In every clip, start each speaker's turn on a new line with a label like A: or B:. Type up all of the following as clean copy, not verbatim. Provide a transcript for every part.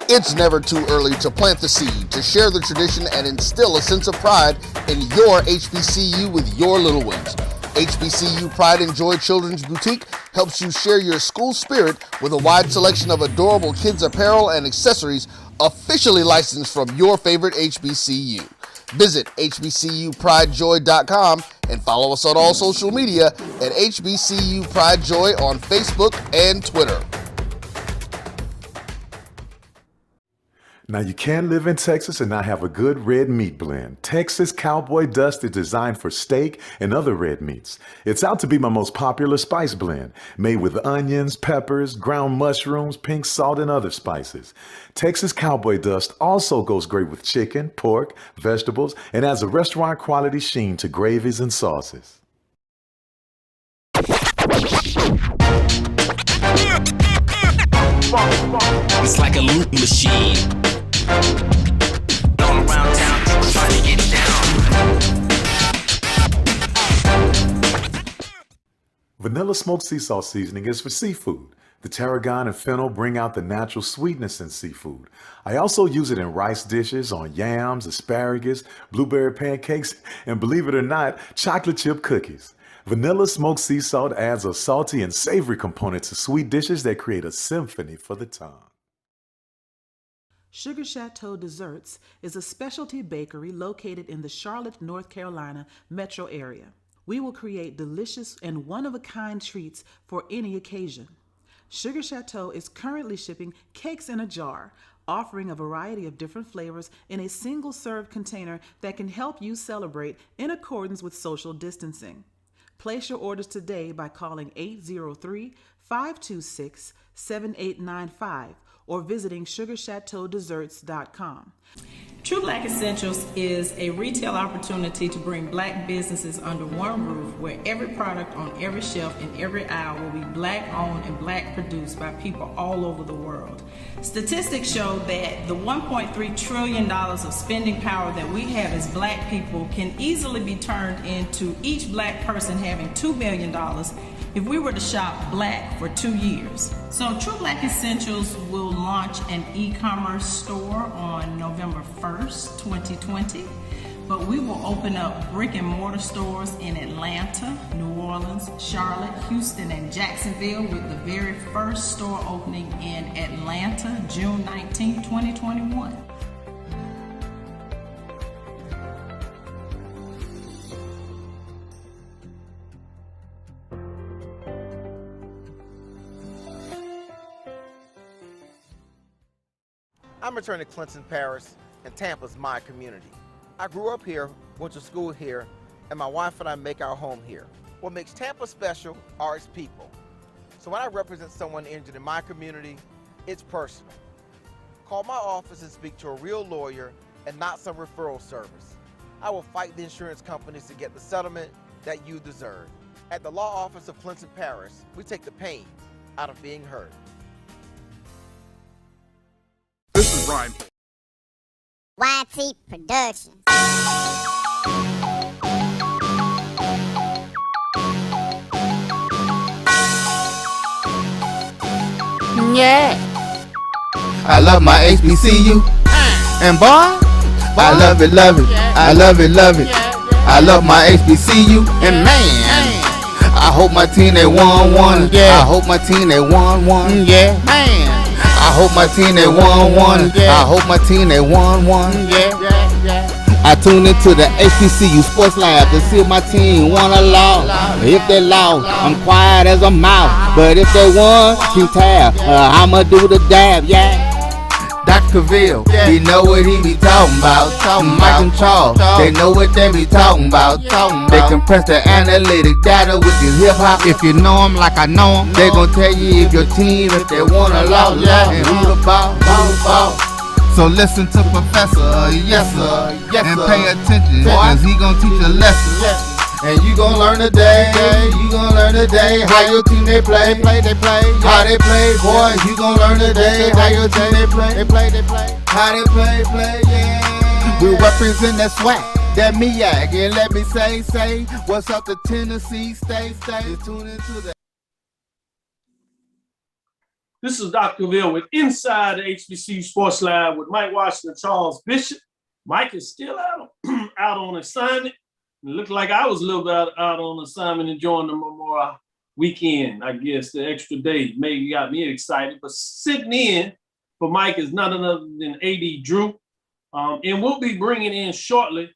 A: It's never too early to plant the seed, to share the tradition, and instill a sense of pride in your HBCU with your little ones. HBCU Pride and Joy Children's Boutique helps you share your school spirit with a wide selection of adorable kids' apparel and accessories officially licensed from your favorite HBCU. Visit hbcupridejoy.com and follow us on all social media at HBCU Pride Joy on Facebook and Twitter.
B: Now, you can't live in Texas and not have a good red meat blend. Texas Cowboy Dust is designed for steak and other red meats. It's out to be my most popular spice blend, made with onions, peppers, ground mushrooms, pink salt, and other spices. Texas Cowboy Dust also goes great with chicken, pork, vegetables, and adds a restaurant quality sheen to gravies and sauces.
C: It's like a loop machine. Going around town, trying to get down.
B: Vanilla smoked sea salt seasoning is for seafood. The tarragon and fennel bring out the natural sweetness in seafood. I also use it in rice dishes, on yams, asparagus, blueberry pancakes, and believe it or not, chocolate chip cookies. Vanilla smoked sea salt adds a salty and savory component to sweet dishes that create a symphony for the tongue.
D: Sugar Chateau Desserts is a specialty bakery located in the Charlotte, North Carolina metro area. We will create delicious and one-of-a-kind treats for any occasion. Sugar Chateau is currently shipping cakes in a jar, offering a variety of different flavors in a single-serve container that can help you celebrate in accordance with social distancing. Place your orders today by calling 803-526-7895 or visiting sugarchateaudesserts.com.
E: True Black Essentials is a retail opportunity to bring Black businesses under one roof where every product on every shelf in every aisle will be Black owned and Black produced by people all over the world. Statistics show that the $1.3 trillion of spending power that we have as Black people can easily be turned into each Black person having $2 million if we were to shop Black for 2 years. So True Black Essentials will launch an e-commerce store on November 1st, 2020, but we will open up brick and mortar stores in Atlanta, New Orleans, Charlotte, Houston, and Jacksonville, with the very first store opening in Atlanta, June 19, 2021.
F: I'm attorney Clinton Paris, and Tampa's my community. I grew up here, went to school here, and my wife and I make our home here. What makes Tampa special are its people. So when I represent someone injured in my community, it's personal. Call my office and speak to a real lawyer and not some referral service. I will fight the insurance companies to get the settlement that you deserve. At the law office of Clinton Paris, we take the pain out of being hurt.
G: This is Ryan.
H: YT Productions.
I: Yeah. I love my HBCU. And boy, I love it, love it. I love it, love it. I love my HBCU. And man, I hope my team they won. Yeah. I hope my team they won. Yeah. Man. I hope my team they won. I hope my team they won. Yeah. I tune into the HBCU Sports Lab to see if my team won or lost. If they lost, I'm quiet as a mouse. But if they won, keep tab. I'ma do the dab, yeah. Dr. Cavill, he know what he be talking about. Mike and Charles, they know what they be talking about. They compress the analytic data with this hip hop. If you know them like I know them, they gon' tell you if your team, if they won or lost, and who the ball. So listen to Professor, yes sir, and pay attention, cause he gon' teach a lesson. And you gon' learn today, how your team they play, how they play, boy, you gon' learn today, how your team they play, how they play, yeah. We represent that swag, that MEAC, and let me say, what's up to Tennessee State, tune into the
J: This is Dr. Ville with Inside the HBCU Sports Lab with Mike Washington, Charles Bishop. Mike is still out on assignment. It looked like I was a little bit out on assignment enjoying the Memorial weekend, I guess, the extra day. Maybe got me excited. But sitting in for Mike is none other than A.D. Drew. And we'll be bringing in shortly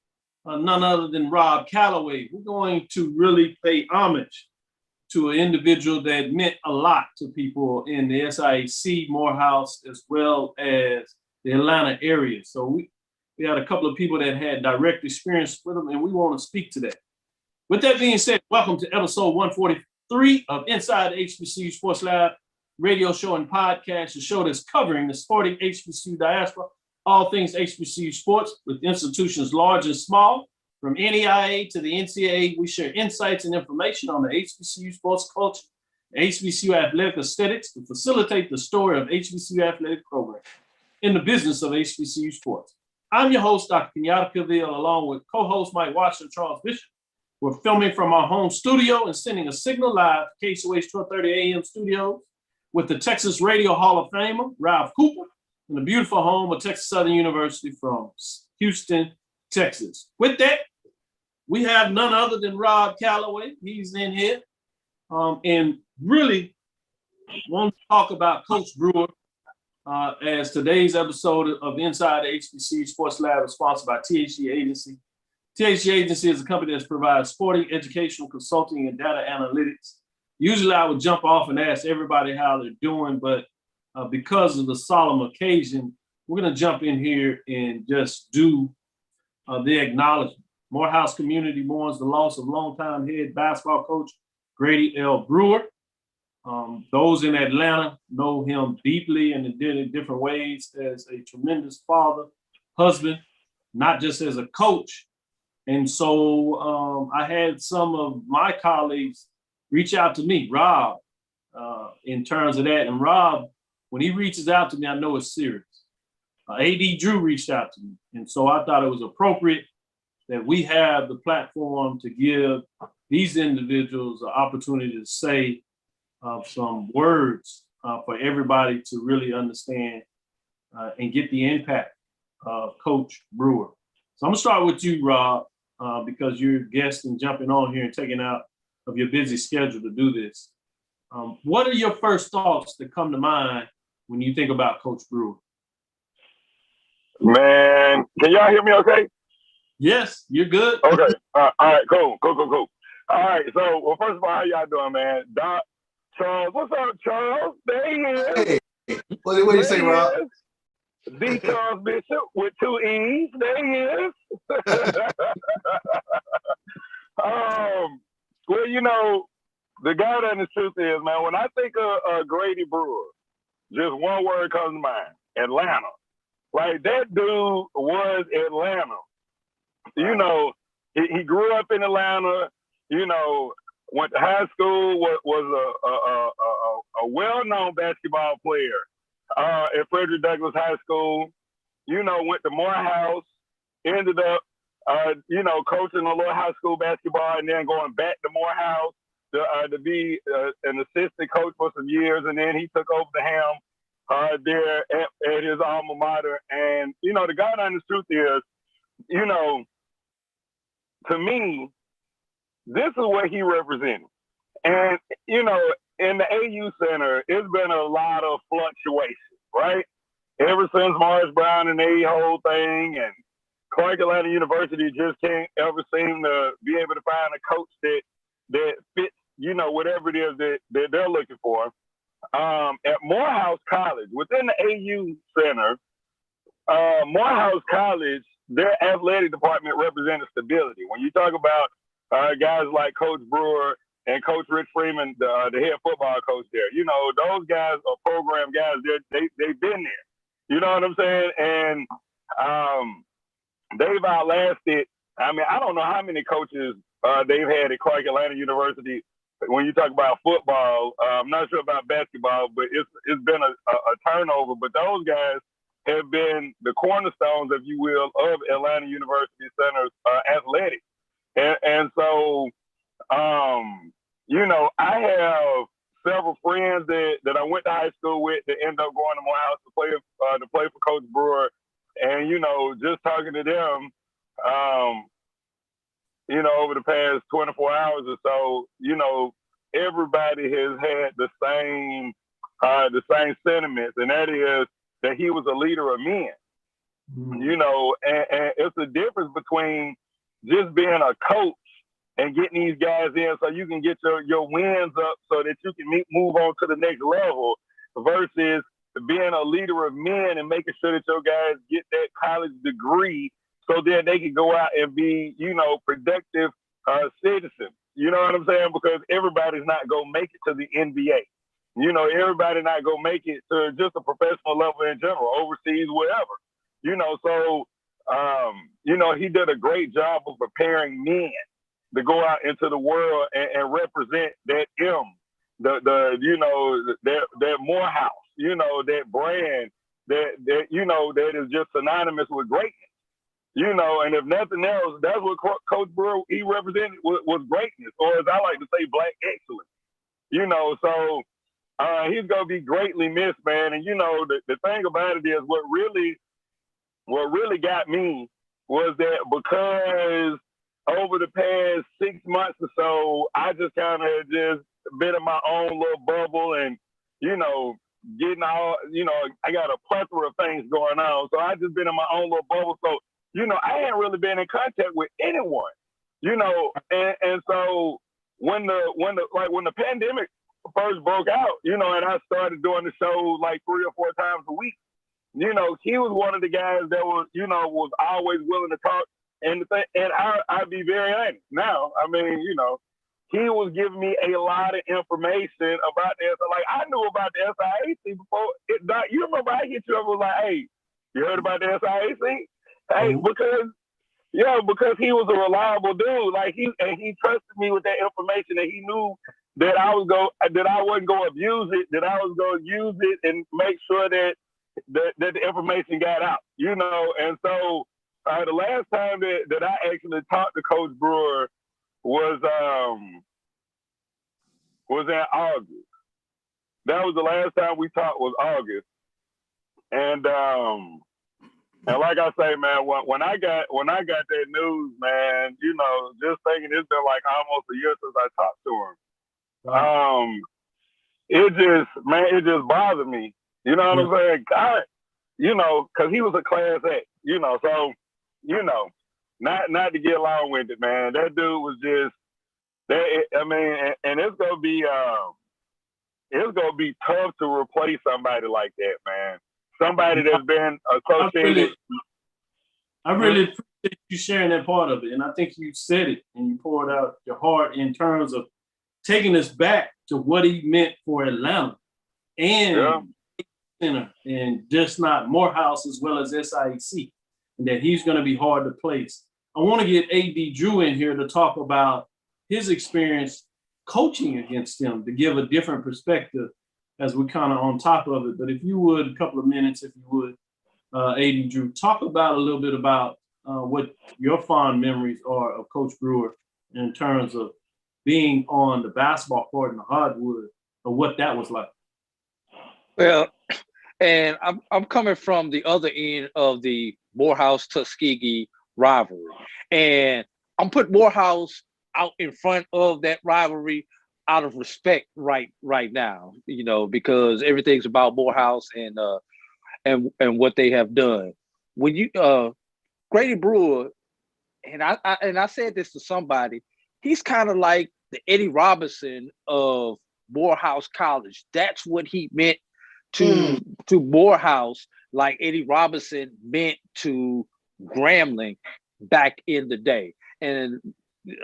J: none other than Rob Calloway. We're going to really pay homage to an individual that meant a lot to people in the SIAC, Morehouse, as well as the Atlanta area. So we had a couple of people that had direct experience with him, and we want to speak to that. With that being said, welcome to episode 143 of Inside the HBCU Sports Lab radio show and podcast, the show that's covering the sporting HBCU diaspora, all things HBCU sports with institutions large and small. From NEIA to the NCAA, we share insights and information on the HBCU sports culture, HBCU athletic aesthetics to facilitate the story of HBCU athletic programs in the business of HBCU sports. I'm your host, Dr. Kenyatta Piville, along with co-host Mike Washington, Charles Bishop. We're filming from our home studio and sending a signal live to KSOH 1230 AM studios with the Texas Radio Hall of Famer, Ralph Cooper, in the beautiful home of Texas Southern University from Houston, Texas. With that, we have none other than Rob Calloway. He's in here. And really want to talk about Coach Brewer as today's episode of Inside the HBCU Sports Lab is sponsored by THG Agency. THG Agency is a company that provides sporting, educational, consulting, and data analytics. Usually I would jump off and ask everybody how they're doing, but because of the solemn occasion, we're going to jump in here and just do the acknowledgement. Morehouse community mourns the loss of longtime head basketball coach Grady L. Brewer. Those in Atlanta know him deeply and in different ways as a tremendous father, husband, not just as a coach. And so I had some of my colleagues reach out to me, Rob, in terms of that. And Rob, when he reaches out to me, I know it's serious. A.D. Drew reached out to me. And so I thought it was appropriate that we have the platform to give these individuals an opportunity to say some words for everybody to really understand and get the impact of Coach Brewer. So I'm gonna start with you, Rob, because you're a guest and jumping on here and taking out of your busy schedule to do this. What are your first thoughts that come to mind when you think about Coach Brewer?
K: Man, can y'all hear me okay?
J: Yes, you're good.
K: Okay. All right, cool. All right, so, well, first of all, how y'all doing, man? Doc, Charles, what's up, Charles? There he is.
A: Hey, what do you say, Rob?
K: D. Charles Bishop with 2 E's. There he is. Well, you know, the goddamn truth is, man, when I think of Grady Brewer, just one word comes to mind: Atlanta. Like, that dude was Atlanta. You know, he grew up in Atlanta, you know, went to high school, was a well-known basketball player at Frederick Douglass High School, you know, went to Morehouse, ended up, you know, coaching a little high school basketball and then going back to Morehouse to be an assistant coach for some years. And then he took over the helm there at his alma mater. And, you know, the God honest truth is, you know, to me, this is what he represented. And, you know, in the AU Center, it's been a lot of fluctuation, right? Ever since Morris Brown and the whole thing, and Clark Atlanta University just can't ever seem to be able to find a coach that fits, you know, whatever it is that they're looking for. At Morehouse College, within the AU Center, Morehouse College, their athletic department represented stability. When you talk about guys like Coach Brewer and Coach Rich Freeman, the head football coach there, you know, those guys are program guys. They've been there. You know what I'm saying? And they've outlasted, I mean, I don't know how many coaches they've had at Clark Atlanta University. When you talk about football, I'm not sure about basketball, but it's been a turnover. But those guys have been the cornerstones, if you will, of Atlanta University Center's athletics. And so, you know, I have several friends that I went to high school with that ended up going to Morehouse to play for Coach Brewer, and just talking to them, over the past 24 hours or so, everybody has had the same sentiments, and that is that he was a leader of men. And it's the difference between just being a coach and getting these guys in so you can get your wins up so that you can move on to the next level versus being a leader of men and making sure that your guys get that college degree so that they can go out and be, productive citizens. You know what I'm saying? Because everybody's not going to make it to the NBA. Everybody not going to make it to just a professional level in general, overseas, wherever. So, he did a great job of preparing men to go out into the world and represent that that Morehouse, that brand that is just synonymous with greatness. And if nothing else, that's what Coach Brewer, he represented was greatness, or as I like to say, black excellence. So he's gonna be greatly missed, man. And the thing about it is what really got me was that because over the past 6 months or so, I just kind of just been in my own little bubble and, getting all, I got a plethora of things going on. So I just been in my own little bubble. So, I hadn't really been in contact with anyone, and so when the pandemic first broke out, and I started doing the show like 3 or 4 times a week, he was one of the guys that was, was always willing to talk. And I'd be very honest. Now, I mean, he was giving me a lot of information about this. Like, I knew about the SIAC before. You remember I hit you up and was like, hey, you heard about the SIAC? Hey, because he was a reliable dude. Like, he trusted me with that information, and he knew that I wasn't going to abuse it, that I was going to use it and make sure that the information got out, And so the last time that I actually talked to Coach Brewer was in August. That was the last time we talked, was August. And like I say, man, when I got that news, man, just thinking it's been like almost a year since I talked to him. Wow. It just bothered me. You know what I'm saying? God, because he was a class act, so, not to get long with it, man. That dude was just that. I mean, and it's gonna be tough to replace somebody like that, man. Somebody that's been associated.
J: I really appreciate you sharing that part of it, and I think you said it and you poured out your heart in terms of taking us back to what he meant for Atlanta and and just not Morehouse as well as SIAC, and that he's going to be hard to place. I want to get A.D. Drew in here to talk about his experience coaching against him, to give a different perspective as we're kind of on top of it. But if you would, a couple of minutes, if you would, A.D. Drew, talk about a little bit about what your fond memories are of Coach Brewer in terms of being on the basketball court in the hardwood, or what that was like.
L: Well, and I'm coming from the other end of the Morehouse-Tuskegee rivalry. And I'm putting Morehouse out in front of that rivalry out of respect right now, because everything's about Morehouse and what they have done. When you Grady Brewer, and I said this to somebody, he's kind of like the Eddie Robinson of Morehouse College. That's what he meant to Morehouse, like Eddie Robinson meant to Grambling back in the day. And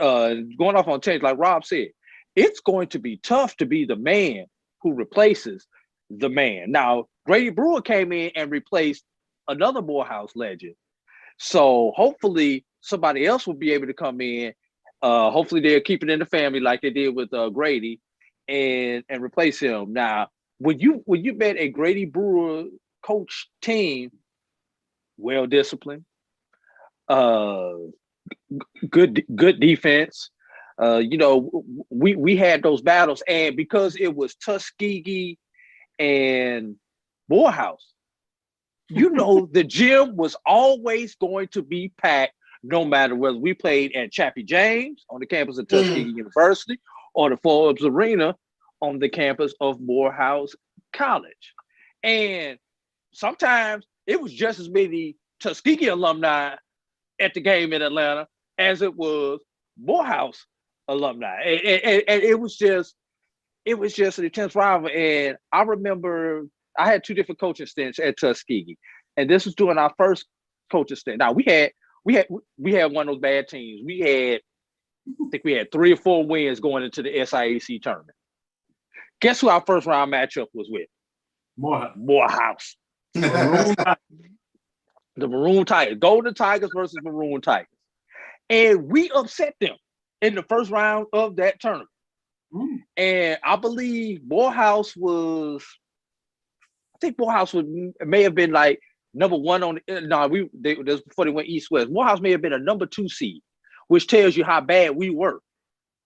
L: going off on change, like Rob said, it's going to be tough to be the man who replaces the man. Now, Grady Brewer came in and replaced another Morehouse legend. So hopefully somebody else will be able to come in. Hopefully they'll keep it in the family like they did with Grady and replace him. Now, when you met a Grady Brewer coach team, well disciplined, good defense, We had those battles, and because it was Tuskegee and Morehouse, the gym was always going to be packed, no matter whether we played at Chappie James on the campus of Tuskegee University or the Forbes Arena on the campus of Morehouse College. And sometimes it was just as many Tuskegee alumni at the game in Atlanta as it was Morehouse alumni. And it was just an intense rivalry. And I remember I had 2 different coaching stints at Tuskegee. And this was during our first coaching stint. Now we had one of those bad teams. I think we had 3 or 4 wins going into the SIAC tournament. Guess who our first round matchup was with? Morehouse. The Maroon Tigers. Golden Tigers versus Maroon Tigers. And we upset them in the first round of that tournament. And I believe Morehouse may have been like number 1 on this was before they went east-west. Morehouse may have been a number 2 seed, which tells you how bad we were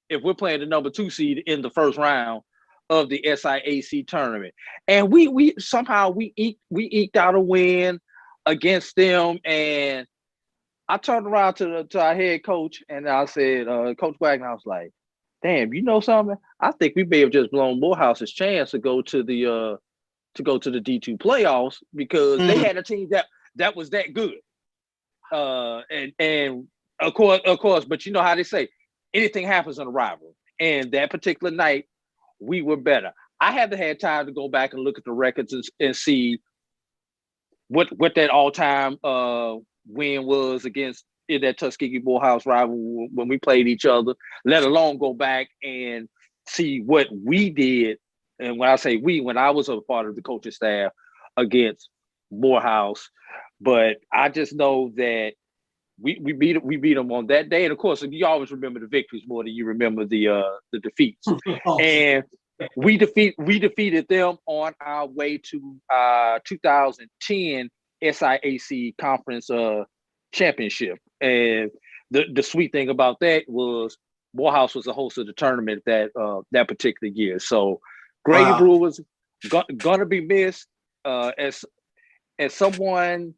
L: if we're playing the number 2 seed in the first round of the SIAC tournament. And we somehow eked out a win against them. And I turned around to our head coach and I said, Coach Wagner, I was like, damn, you know something? I think we may have just blown Morehouse's chance to go to the D2 playoffs because they had a team that was that good. And of course, but you know how they say, anything happens in a rivalry. And that particular night, we were better. I haven't had time to go back and look at the records and see what that all-time win was against in that Tuskegee Morehouse rivalry when we played each other, let alone go back and see what we did. And when I say we, when I was a part of the coaching staff against Morehouse, but I just know that we beat them on that day. And of course, you always remember the victories more than you remember the defeats. And we defeated them on our way to 2010 SIAC conference championship. And the sweet thing about that was Morehouse was the host of the tournament that particular year. So Grady Brewer was gonna be missed. As someone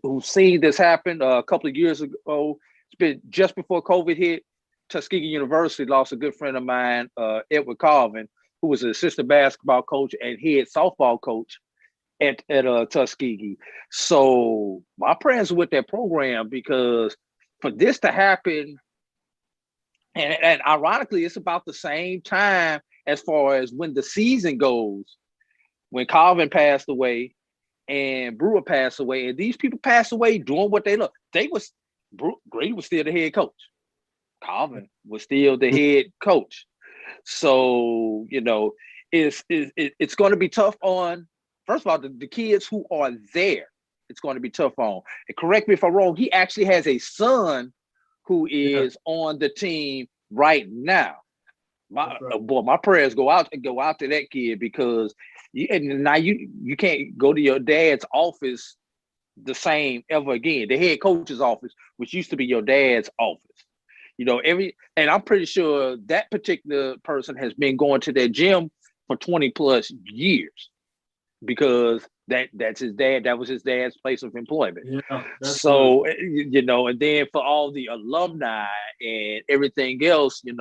L: who's seen this happen a couple of years ago, it's been just before COVID hit. Tuskegee University lost a good friend of mine, Edward Carvin, who was an assistant basketball coach and head softball coach at Tuskegee. So my prayers are with that program because for this to happen, and ironically, it's about the same time as far as when the season goes, when Carvin passed away and Brewer passed away, and these people passed away doing what they love. Grady was still the head coach. Carvin was still the head coach. So, it's going to be tough on, first of all, the kids who are there. It's going to be tough on. And correct me if I'm wrong, he actually has a son who is on the team right now. My prayers go out to that kid because you can't go to your dad's office the same ever again. The head coach's office, which used to be your dad's office. And I'm pretty sure that particular person has been going to that gym for 20 plus years because that's his dad. That was his dad's place of employment. Yeah, so, and then for all the alumni and everything else, and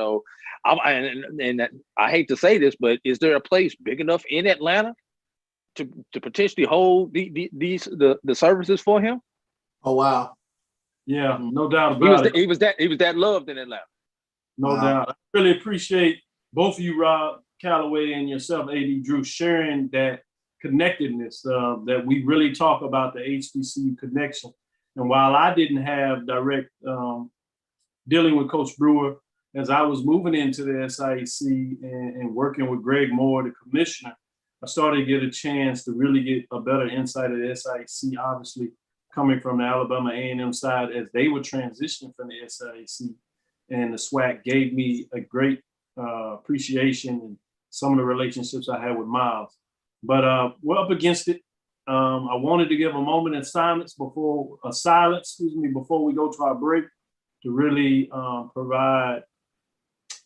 L: I hate to say this, but is there a place big enough in Atlanta to potentially hold the services for him?
M: Oh, wow.
J: Yeah, no doubt about it.
L: He was that loved in Atlanta.
J: No doubt. I really appreciate both of you, Rob Calloway, and yourself, AD Drew, sharing that connectedness that we really talk about, the HBCU connection. And while I didn't have direct dealing with Coach Brewer, as I was moving into the SIAC and working with Greg Moore, the commissioner, I started to get a chance to really get a better insight of the SIAC, obviously coming from the Alabama A&M side as they were transitioning from the SIAC. And the SWAC gave me a great appreciation and some of the relationships I had with Miles. But we're up against it. I wanted to give a moment of silence before we go to our break to really provide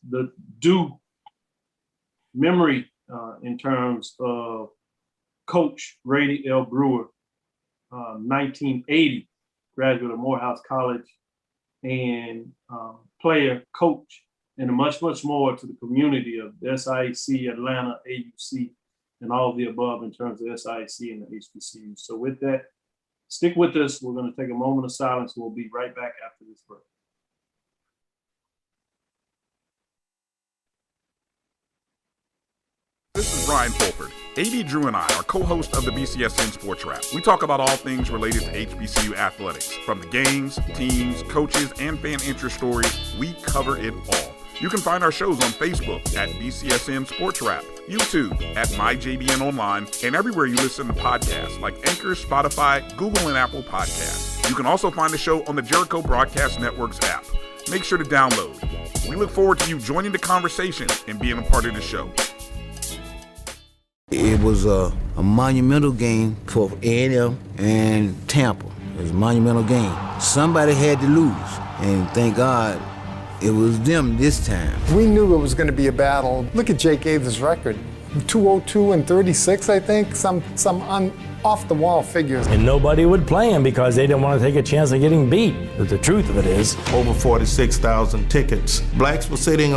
J: the due memory in terms of Coach Grady L. Brewer, 1980, graduate of Morehouse College, and player, coach, and much, much more to the community of SIAC, Atlanta, AUC, and all of the above in terms of SIAC and the HBCU. So with that, stick with us. We're going to take a moment of silence. We'll be right back after this break.
G: This is Brian Fulford. AD Drew and I are co-hosts of the BCSN Sports Wrap. We talk about all things related to HBCU athletics. From the games, teams, coaches, and fan interest stories, we cover it all. You can find our shows on Facebook at BCSN Sports Wrap, YouTube at MyJBN Online, and everywhere you listen to podcasts like Anchor, Spotify, Google, and Apple Podcasts. You can also find the show on the Jericho Broadcast Network's app. Make sure to download. We look forward to you joining the conversation and being a part of the show.
M: It was a monumental game for A&M and Tampa. It was a monumental game. Somebody had to lose, and thank God it was them this time.
N: We knew it was going to be a battle. Look at Jake Gaither's record. 202 and 36, I think, some off-the-wall figures.
O: And nobody would play him because they didn't want to take a chance of getting beat. But the truth of it is,
P: over 46,000 tickets. Blacks were sitting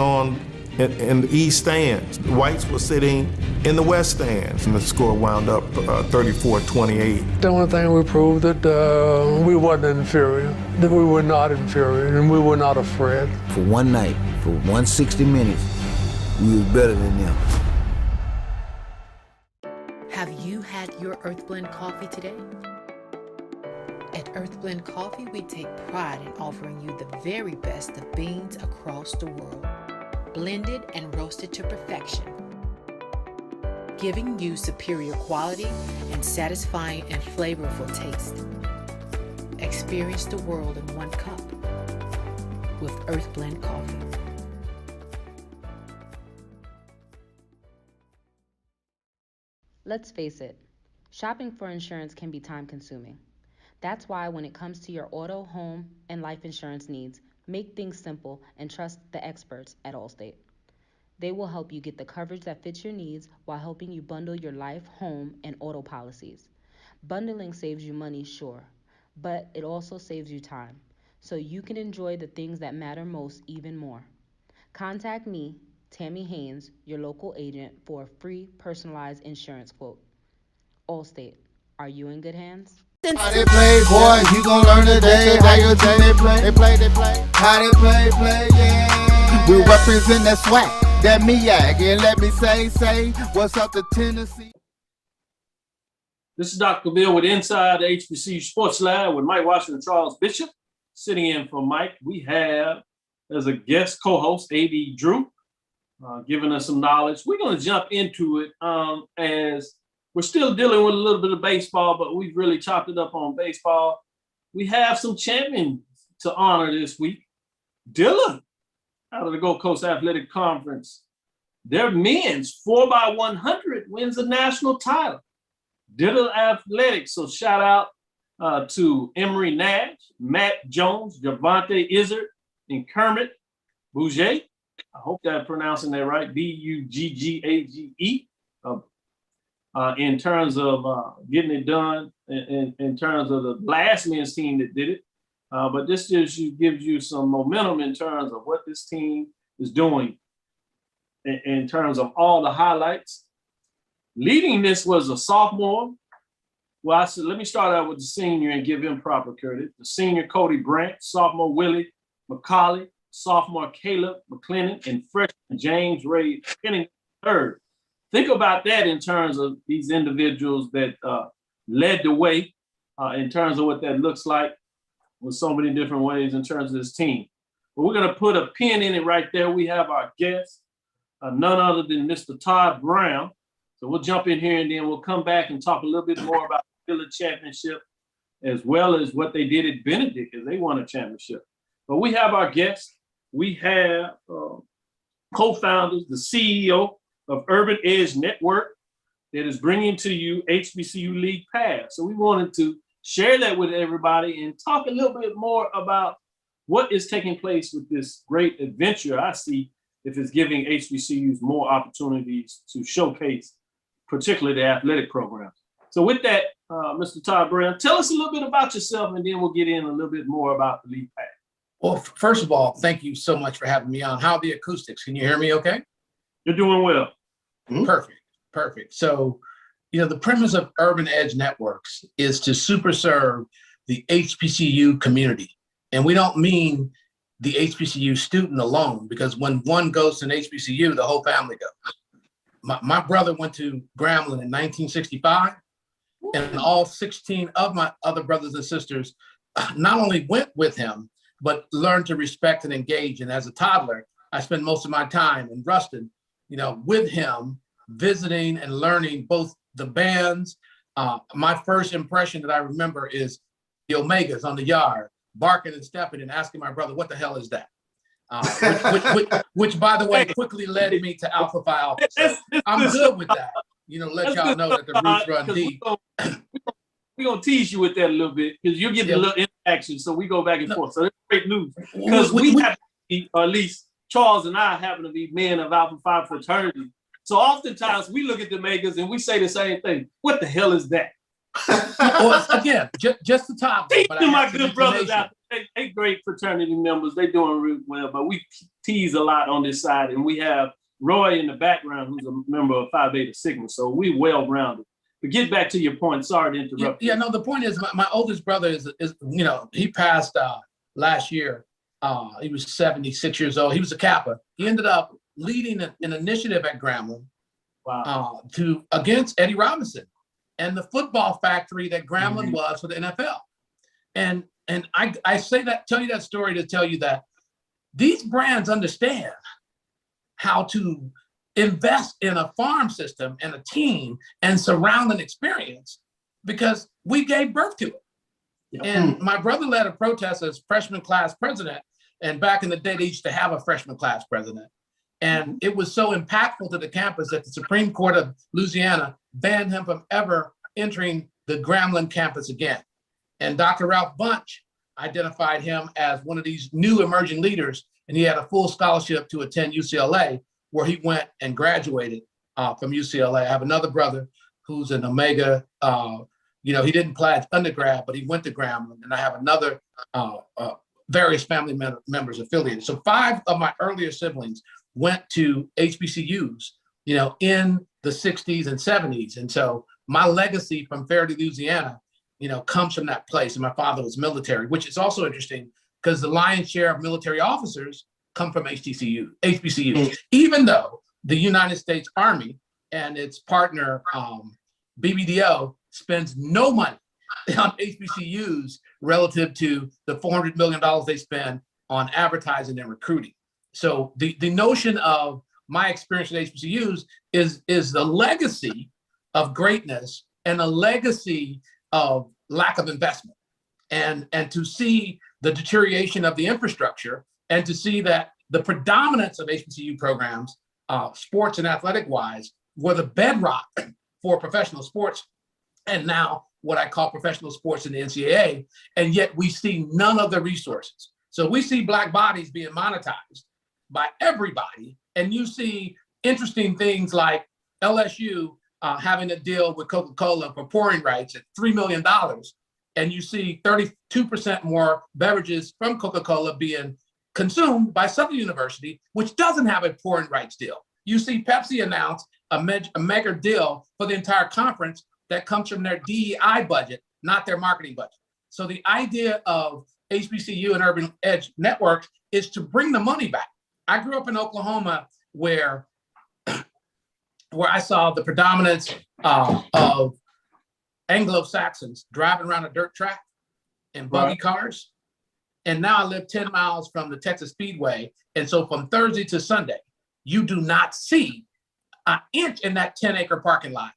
P: in the east stands. The whites were sitting in the west stands. And the score wound up 34-28.
Q: The only thing we proved that we wasn't inferior, that we were not inferior, and we were not afraid.
M: For one night, for 160 minutes, we was better than them.
R: Have you had your Earthblend coffee today? At Earthblend Coffee, we take pride in offering you the very best of beans across the world, blended and roasted to perfection, giving you superior quality and satisfying and flavorful taste. Experience the world in one cup with Earthblend Coffee.
S: Let's face it, shopping for insurance can be time-consuming. That's why when it comes to your auto, home, and life insurance needs, make things simple and trust the experts at Allstate. They will help you get the coverage that fits your needs while helping you bundle your life, home, and auto policies. Bundling saves you money, sure, but it also saves you time, so you can enjoy the things that matter most even more. Contact me, Tammy Haynes, your local agent, for a free personalized insurance quote. Allstate, are you in good hands?
I: How they play, boy, you gon' learn today. How your team they play. How they play, yeah. We represent that swag, that MEAC, and let me say, what's up to Tennessee?
J: This is Dr. Bill with Inside the HBCU Sports Lab with Mike Washington, Charles Bishop. Sitting in for Mike, we have as a guest co-host, A.D. Drew, giving us some knowledge. We're going to jump into it as we're still dealing with a little bit of baseball, but we've really chopped it up on baseball. We have some champions to honor this week. Dillon, out of the Gold Coast Athletic Conference, their men's 4x100 wins a national title. Dillon Athletics, so shout out to Emery Nash, Matt Jones, Javante Izzard, and Kermit Bouget. I hope that I'm pronouncing that right, Buggage, in terms of getting it done, in terms of the last men's team that did it. But this gives you some momentum in terms of what this team is doing in terms of all the highlights. Leading this was a sophomore. Well, I said, let me start out with the senior and give him proper credit. The senior, Cody Brandt, sophomore, Willie McCauley, sophomore, Caleb McClennan, and freshman, James Ray Pennington third. Think about that in terms of these individuals that led the way in terms of what that looks like with so many different ways in terms of this team. But we're going to put a pin in it right there. We have our guest, none other than Mr. Todd Brown. So we'll jump in here and then we'll come back and talk a little bit more about the Village Championship as well as what they did at Benedict as they won a championship. But we have our guest. We have co-founders, the CEO of Urban Edge Network that is bringing to you HBCU League Pass. So we wanted to share that with everybody and talk a little bit more about what is taking place with this great adventure I see if it's giving HBCUs more opportunities to showcase, particularly the athletic programs. So with that, Mr. Todd Brown, tell us a little bit about yourself, and then we'll get in a little bit more about the League Pass.
T: Well, first of all, thank you so much for having me on. How are the acoustics? Can you hear me okay?
J: You're doing well.
T: Perfect. So, the premise of Urban Edge Networks is to super serve the HBCU community. And we don't mean the HBCU student alone, because when one goes to an HBCU, the whole family goes. My brother went to Grambling in 1965, and all 16 of my other brothers and sisters not only went with him, but learned to respect and engage. And as a toddler, I spent most of my time in Ruston, with him, visiting and learning both the bands. My first impression that I remember is the Omegas on the yard, barking and stepping and asking my brother, what the hell is that? Which by the way, quickly led me to Alpha Phi Alpha. So I'm good with that. Let y'all know that the roots run deep.
J: We're going to tease you with that a little bit, because you're getting a little interaction. So we go back and forth. So that's great news. Because we happen to be, or at least Charles and I happen to be men of Alpha Phi fraternity. So oftentimes we look at the makers and we say the same thing. What the hell is that?
T: Well, again, just the top.
J: These are my good brothers out there. They great fraternity members. They doing real well, but we tease a lot on this side. And we have Roy in the background, who's a member of Phi Beta Sigma. So we well-rounded. But get back to your point. Sorry to interrupt.
T: Yeah, no, the point is my oldest brother is he passed last year. He was 76 years old. He was a Kappa. He ended up leading an initiative at Grambling against Eddie Robinson and the football factory that Grambling was for the NFL. And I tell you that story to tell you that these brands understand how to invest in a farm system and a team and surrounding experience, because we gave birth to it. Yep. And my brother led a protest as freshman class president. And back in the day, they used to have a freshman class president. And it was so impactful to the campus that the Supreme Court of Louisiana banned him from ever entering the Grambling campus again. And Dr. Ralph Bunch identified him as one of these new emerging leaders, and he had a full scholarship to attend UCLA, where he went and graduated from UCLA. I have another brother who's an Omega. He didn't pledge undergrad, but he went to Grambling. And I have another various family members affiliated. So 5 of my earlier siblings went to HBCUs, in the 60s and 70s. And so my legacy from Faraday, Louisiana, comes from that place. And my father was military, which is also interesting because the lion's share of military officers come from HBCUs, even though the United States Army and its partner, BBDO, spends no money on HBCUs relative to the $400 million they spend on advertising and recruiting. So the notion of my experience at HBCUs is the legacy of greatness and a legacy of lack of investment, and to see the deterioration of the infrastructure, and to see that the predominance of HBCU programs, sports and athletic wise, were the bedrock for professional sports, and now what I call professional sports in the NCAA, and yet we see none of the resources. So we see Black bodies being monetized by everybody, and you see interesting things like LSU having a deal with Coca-Cola for pouring rights at $3 million, and you see 32% more beverages from Coca-Cola being consumed by Southern University, which doesn't have a pouring rights deal. You see Pepsi announce a mega deal for the entire conference that comes from their DEI budget, not their marketing budget. So the idea of HBCU and Urban Edge Networks is to bring the money back. I grew up in Oklahoma where I saw the predominance of Anglo-Saxons driving around a dirt track in buggy cars. And now I live 10 miles from the Texas Speedway. And so from Thursday to Sunday, you do not see an inch in that 10-acre parking lot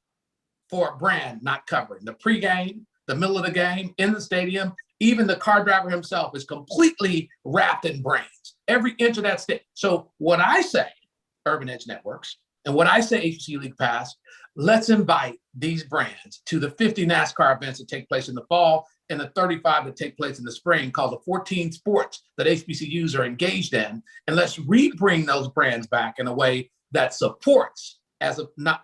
T: for a brand not covering the pregame, the middle of the game, in the stadium. Even the car driver himself is completely wrapped in brands, every inch of that state. So what I say, Urban Edge Networks, and what I say, HBCU League Pass, let's invite these brands to the 50 NASCAR events that take place in the fall and the 35 that take place in the spring, called the 14 sports that HBCUs are engaged in. And let's re-bring those brands back in a way that supports as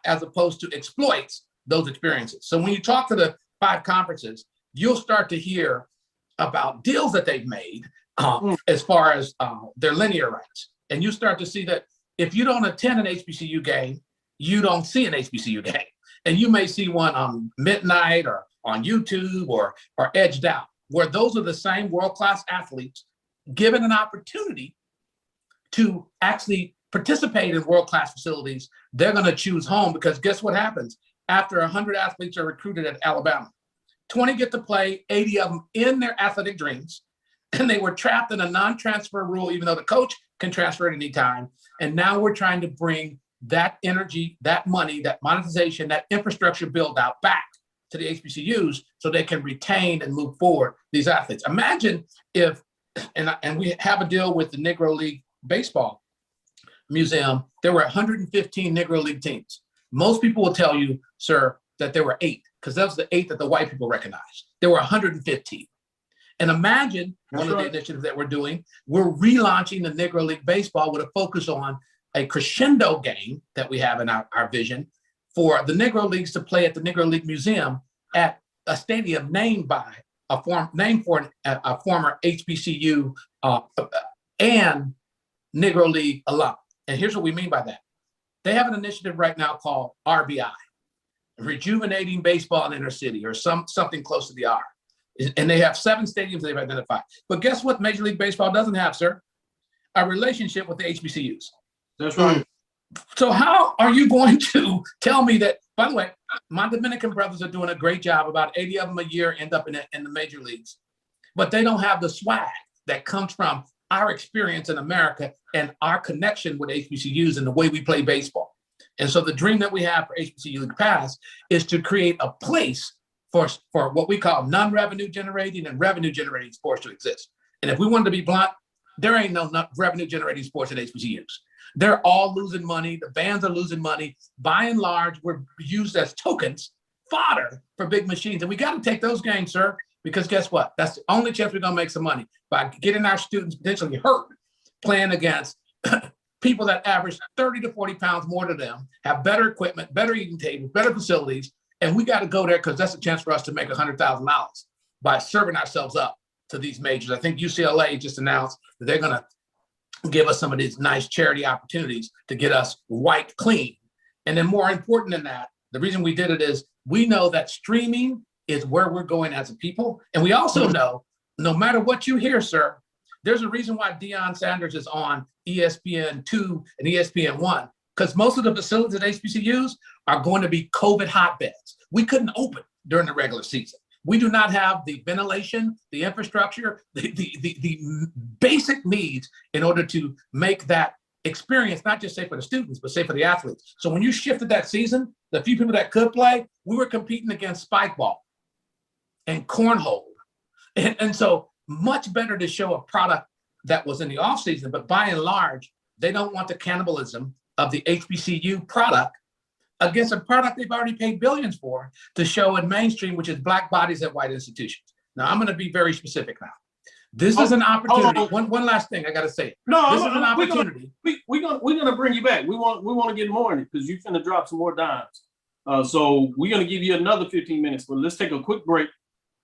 T: opposed to exploits those experiences. So when you talk to the 5 conferences, you'll start to hear about deals that they've made as far as their linear rights. And you start to see that if you don't attend an HBCU game, you don't see an HBCU game. And you may see one on midnight or on YouTube or edged out, where those are the same world-class athletes given an opportunity to actually participate in world-class facilities. They're going to choose home, because guess what happens? After 100 athletes are recruited at Alabama, 20 get to play, 80 of them in their athletic dreams, and they were trapped in a non-transfer rule, even though the coach can transfer at any time. And now we're trying to bring that energy, that money, that monetization, that infrastructure build out back to the HBCUs so they can retain and move forward these athletes. Imagine if, and we have a deal with the Negro League Baseball Museum, there were 115 Negro League teams. Most people will tell you, sir, that there were 8, because that was the 8 that the white people recognized. There were 115. And imagine one of the initiatives that we're doing, we're relaunching the Negro League Baseball with a focus on a crescendo game that we have in our vision for the Negro Leagues to play at the Negro League Museum at a stadium named for a former HBCU and Negro League alum. And here's what we mean by that. They have an initiative right now called RBI, Rejuvenating Baseball in Inner City, or something close to the R. And they have 7 stadiums they've identified. But guess what Major League Baseball doesn't have, sir? A relationship with the HBCUs. That's right. So how are you going to tell me that, by the way, my Dominican brothers are doing a great job. About 80 of them a year end up in the major leagues. But they don't have the swag that comes from our experience in America and our connection with HBCUs and the way we play baseball. And so the dream that we have for HBCU League Pass is to create a place for what we call non-revenue generating and revenue generating sports to exist. And if we wanted to be blunt, there ain't no revenue generating sports at HBCUs. They're all losing money. The bands are losing money. By and large, we're used as tokens, fodder for big machines. And we got to take those games, sir, because guess what? That's the only chance we're going to make some money, by getting our students potentially hurt playing against people that average 30 to 40 pounds more to them, have better equipment, better eating tables, better facilities. And we got to go there because that's a chance for us to make $100,000 by serving ourselves up to these majors. I think UCLA just announced that they're going to give us some of these nice charity opportunities to get us wiped clean. And then more important than that, the reason we did it is we know that streaming is where we're going as a people. And we also know, no matter what you hear, sir, there's a reason why Deion Sanders is on ESPN2 and ESPN1, because most of the facilities at HBCUs are going to be COVID hotbeds. We couldn't open during the regular season. We do not have the ventilation, the infrastructure, the basic needs in order to make that experience not just safe for the students, but safe for the athletes. So when you shifted that season, the few people that could play, we were competing against spike ball and cornhole. And so much better to show a product that was in the off season, but by and large, they don't want the cannibalism of the HBCU product against a product they've already paid billions for to show in mainstream, which is Black bodies at white institutions. Now, I'm going to be very specific now. This is an opportunity. One last thing I got to say.
J: No,
T: this is an opportunity.
J: We're gonna bring you back. We want to get more in it because you're finna drop some more dimes. So we're gonna give you another 15 minutes, but let's take a quick break,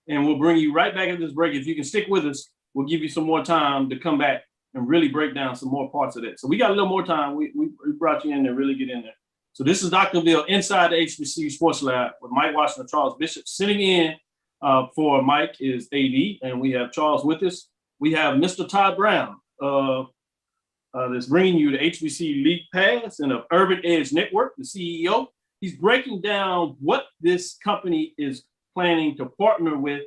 J: and we'll bring you right back at this break. If you can stick with us, we'll give you some more time to come back and really break down some more parts of that. So we got a little more time. We brought you in there, really get in there. So this is Dr. Bill inside the HBCU Sports Lab with Mike Washington, Charles Bishop. Sitting in for Mike is AD, and we have Charles with us. We have Mr. Todd Brown that's bringing you the HBCU League Pass and of Urban Edge Network, the CEO. He's breaking down what this company is planning to partner with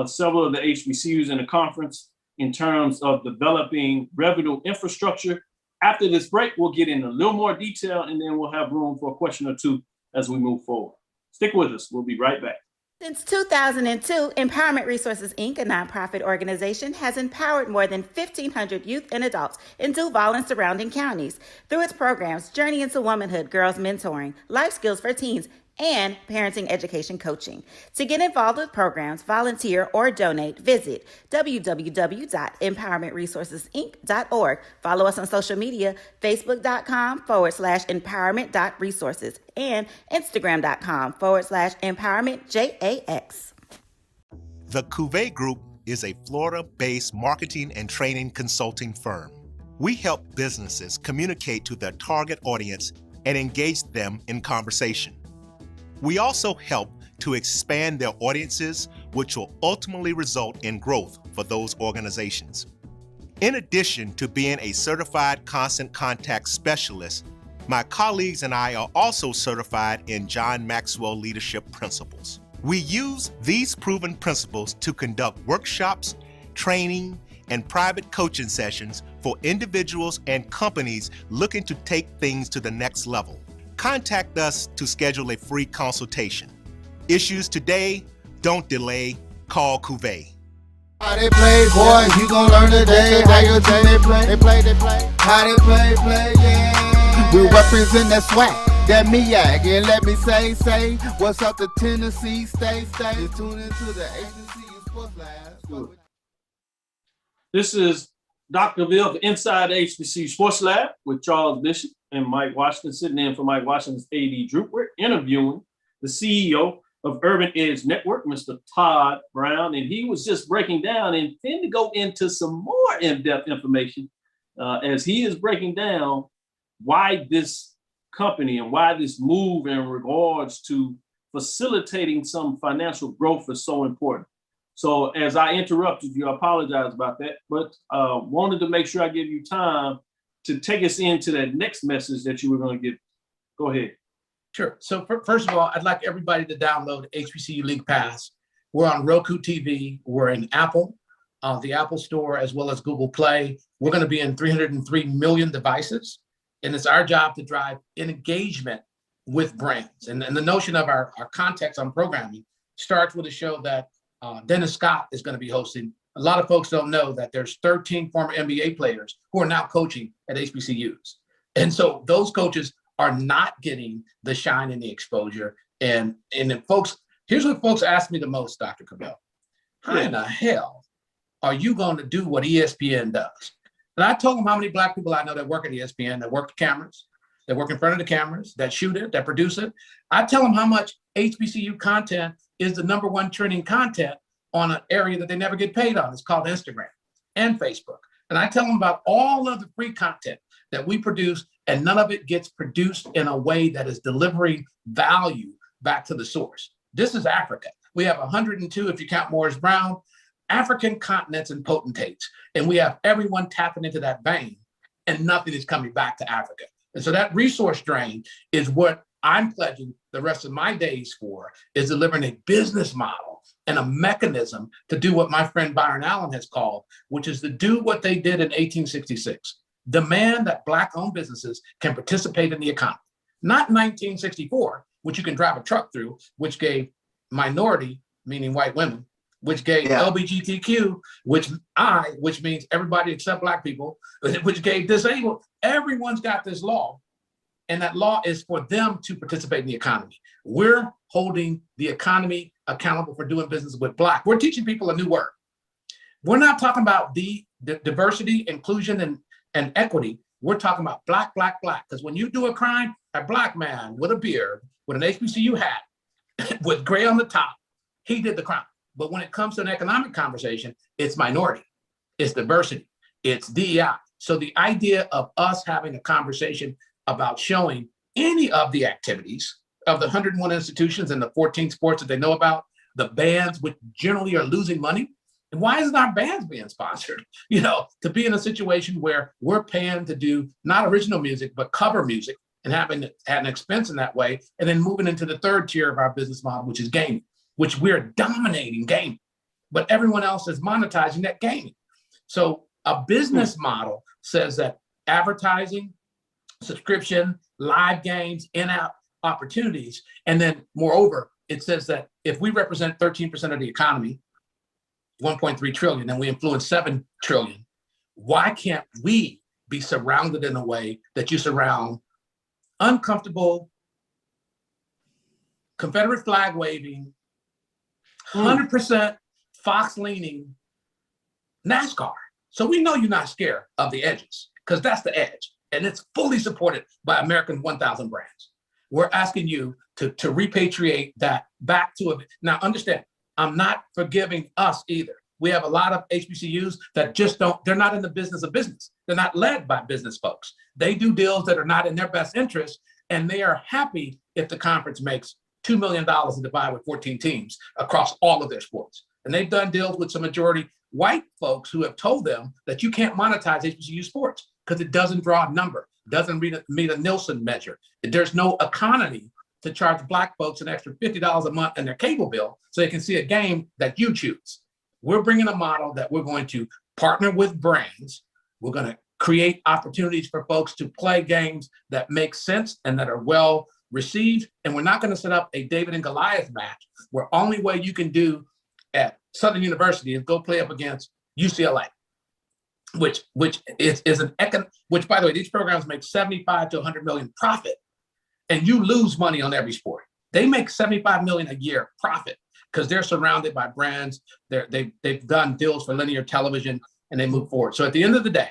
J: several of the HBCUs in the conference in terms of developing revenue infrastructure. After this break, we'll get in a little more detail, and then we'll have room for a question or two as we move forward. Stick with us. We'll be right back.
U: Since 2002, Empowerment Resources, Inc., a nonprofit organization, has empowered more than 1,500 youth and adults in Duval and surrounding counties through its programs Journey into Womanhood, Girls Mentoring, Life Skills for Teens, and Parenting Education Coaching. To get involved with programs, volunteer, or donate, visit www.empowermentresourcesinc.org. Follow us on social media, facebook.com/empowerment.resources and instagram.com/empowermentJAX.
V: The Cuvée Group is a Florida-based marketing and training consulting firm. We help businesses communicate to their target audience and engage them in conversation. We also help to expand their audiences, which will ultimately result in growth for those organizations. In addition to being a certified constant contact specialist, my colleagues and I are also certified in John Maxwell Leadership Principles. We use these proven principles to conduct workshops, training, and private coaching sessions for individuals and companies looking to take things to the next level. Contact us to schedule a free consultation. Issues today, don't delay, call Cuvée.
I: How they play, boy, you gon' learn today. How your team they play. How they play, yeah. We represent that swag, that MEAG. And let me say, what's up to Tennessee, stay. Just tune into the HBCU Sports Lab.
J: This is Dr. Bill for Inside the HBCU Sports Lab with Charles Bishop and Mike Washington, sitting in for Mike Washington's AD Droop. We're interviewing the CEO of Urban Edge Network, Mr. Todd Brown, and he was just breaking down and then to go into some more in-depth information as he is breaking down why this company and why this move in regards to facilitating some financial growth is so important. So as I interrupted you, I apologize about that, but wanted to make sure I give you time to take us into that next message that you were going to give. Go ahead.
T: Sure. So first of all, I'd like everybody to download HBCU League Pass. We're on Roku TV. We're in Apple, the Apple Store, as well as Google Play. We're going to be in 303 million devices. And it's our job to drive engagement with brands. And the notion of our context on programming starts with a show that Dennis Scott is going to be hosting. A lot of folks don't know that there's 13 former NBA players who are now coaching at HBCUs. And so those coaches are not getting the shine and the exposure. And then folks, here's what folks ask me the most, Dr. Cabell. How in the hell are you going to do what ESPN does? And I told them how many Black people I know that work at ESPN, that work the cameras, that work in front of the cameras, that shoot it, that produce it. I tell them how much HBCU content is the #1 trending content on an area that they never get paid on. It's called Instagram and Facebook. And I tell them about all of the free content that we produce, and none of it gets produced in a way that is delivering value back to the source. This is Africa. We have 102, if you count Morris Brown, African continents and potentates. And we have everyone tapping into that vein, and nothing is coming back to Africa. And so that resource drain is what I'm pledging the rest of my days for, is delivering a business model and a mechanism to do what my friend Byron Allen has called, which is to do what they did in 1866. Demand that Black-owned businesses can participate in the economy. Not 1964, which you can drive a truck through, which gave minority, meaning white women, which gave LGBTQ, which means everybody except Black people, which gave disabled. Everyone's got this law, and that law is for them to participate in the economy. We're holding the economy accountable for doing business with Black. We're teaching people a new word. We're not talking about the diversity, inclusion, and equity. We're talking about Black, Black, Black. Because when you do a crime, a Black man with a beard, with an HBCU hat, with gray on the top, he did the crime. But when it comes to an economic conversation, it's minority, it's diversity, it's DEI. So the idea of us having a conversation about showing any of the activities of the 101 institutions and the 14 sports that they know about, the bands which generally are losing money. And why isn't our bands being sponsored? You know, to be in a situation where we're paying to do not original music, but cover music, and having an expense in that way, and then moving into the third tier of our business model, which is gaming, which we're dominating gaming, but everyone else is monetizing that gaming. So a business model says that advertising, subscription, live games, in-app opportunities, and then moreover, it says that if we represent 13% of the economy, 1.3 trillion, and we influence 7 trillion, why can't we be surrounded in a way that you surround uncomfortable, Confederate flag waving, 100% Fox leaning NASCAR? So we know you're not scared of the edges, because that's the edge. And it's fully supported by American 1,000 brands. We're asking you to repatriate that back to it. Now, understand, I'm not forgiving us either. We have a lot of HBCUs that just they're not in the business of business. They're not led by business folks. They do deals that are not in their best interest, and they are happy if the conference makes $2 million and divide with 14 teams across all of their sports. And they've done deals with some majority white folks who have told them that you can't monetize HBCU sports because it doesn't draw a number, doesn't meet a Nielsen measure. There's no economy to charge Black folks an extra $50 a month in their cable bill so they can see a game that you choose. We're bringing a model that we're going to partner with brands. We're going to create opportunities for folks to play games that make sense and that are well received. And we're not going to set up a David and Goliath match where only way you can do at Southern University is go play up against UCLA, which is which, by the way, these programs make 75 to 100 million profit, and you lose money on every sport. They make 75 million a year profit because they're surrounded by brands. They've done deals for linear television, and they move forward. So at the end of the day,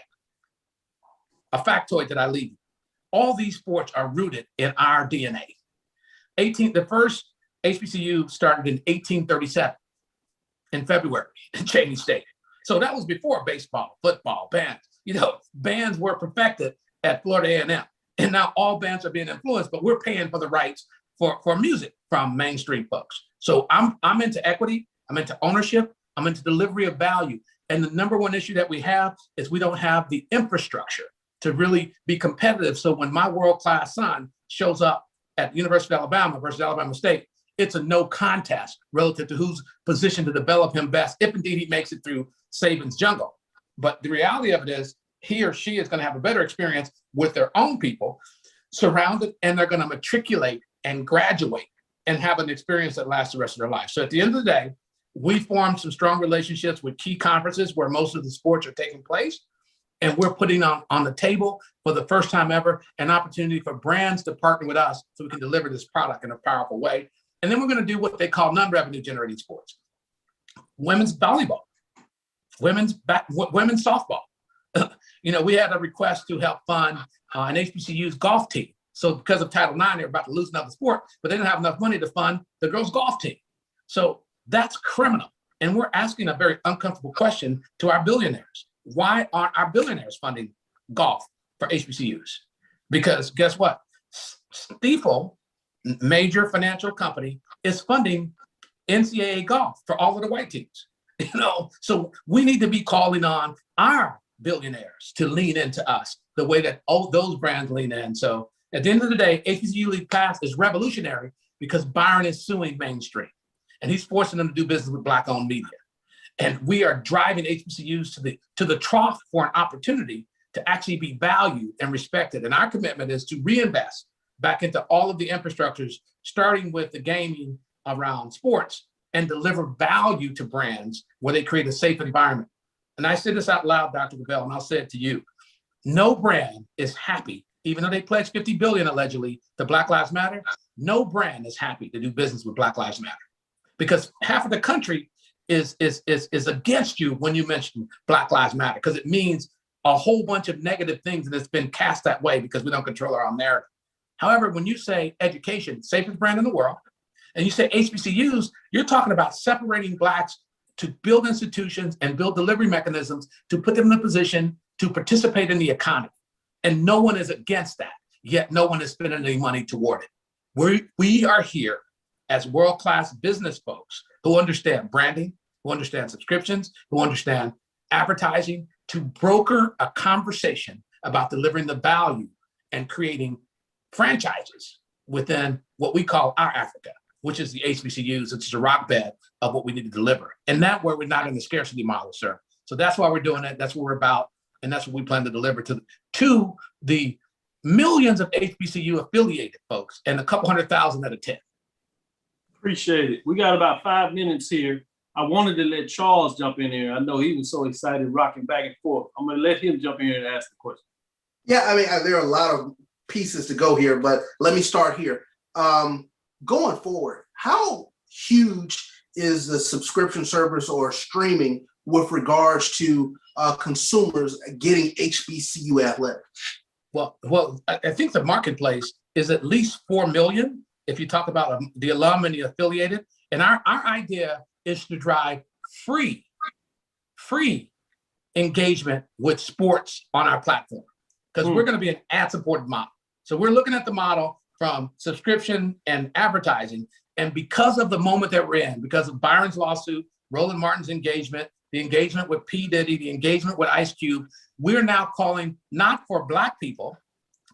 T: a factoid that I leave you, all these sports are rooted in our DNA. The first HBCU started in 1837 in February in Cheney State. So that was before baseball, football, bands. Bands were perfected at Florida A&M. And now all bands are being influenced, but we're paying for the rights for music from mainstream folks. So I'm into equity, I'm into ownership, I'm into delivery of value. And the number one issue that we have is we don't have the infrastructure to really be competitive. So when my world-class son shows up at the University of Alabama versus Alabama State, it's a no contest relative to who's positioned to develop him best, if indeed he makes it through Saban's jungle. But the reality of it is he or she is going to have a better experience with their own people surrounded, and they're going to matriculate and graduate and have an experience that lasts the rest of their life. So at the end of the day, we formed some strong relationships with key conferences where most of the sports are taking place. And we're putting on the table for the first time ever an opportunity for brands to partner with us so we can deliver this product in a powerful way. And then we're going to do what they call non-revenue generating sports. Women's volleyball, women's softball. We had a request to help fund an HBCU's golf team. So because of Title IX, they're about to lose another sport, but they didn't have enough money to fund the girls' golf team. So that's criminal. And we're asking a very uncomfortable question to our billionaires. Why aren't our billionaires funding golf for HBCUs? Because guess what? Stifel, major financial company, is funding NCAA golf for all of the white teams. So we need to be calling on our billionaires to lean into us the way that all those brands lean in. So at the end of the day, HBCU League Pass is revolutionary because Byron is suing mainstream and he's forcing them to do business with Black-owned media. And we are driving HBCUs to the trough for an opportunity to actually be valued and respected. And our commitment is to reinvest back into all of the infrastructures, starting with the gaming around sports, and deliver value to brands where they create a safe environment. And I say this out loud, Dr. Gravel, and I'll say it to you. No brand is happy, even though they pledged $50 billion allegedly to Black Lives Matter, no brand is happy to do business with Black Lives Matter. Because half of the country is against you when you mention Black Lives Matter, because it means a whole bunch of negative things, and it's been cast that way because we don't control our own narrative. However, when you say education, safest brand in the world, and you say HBCUs, you're talking about separating Blacks to build institutions and build delivery mechanisms to put them in a position to participate in the economy. And no one is against that, yet no one is spending any money toward it. We are here as world-class business folks who understand branding, who understand subscriptions, who understand advertising, to broker a conversation about delivering the value and creating franchises within what we call our Africa, which is the HBCUs, which is a rock bed of what we need to deliver. And that where we're not in the scarcity model, sir. So that's why we're doing it. That's what we're about. And that's what we plan to deliver to the millions of HBCU affiliated folks and a couple 100,000 that attend.
J: Appreciate it. We got about 5 minutes here. I wanted to let Charles jump in here. I know he was so excited rocking back and forth. I'm going to let him jump in here and ask the question.
B: Yeah, I mean, there are a lot of pieces to go here, but let me start here. Going forward, how huge is the subscription service or streaming with regards to consumers getting HBCU athletics?
T: Well, I think the marketplace is at least 4 million if you talk about the alum and the affiliated. And our idea is to drive free engagement with sports on our platform, because we're going to be an ad-supported model. So we're looking at the model from subscription and advertising. And because of the moment that we're in, because of Byron's lawsuit, Roland Martin's engagement, the engagement with P. Diddy, the engagement with Ice Cube, we're now calling not for Black people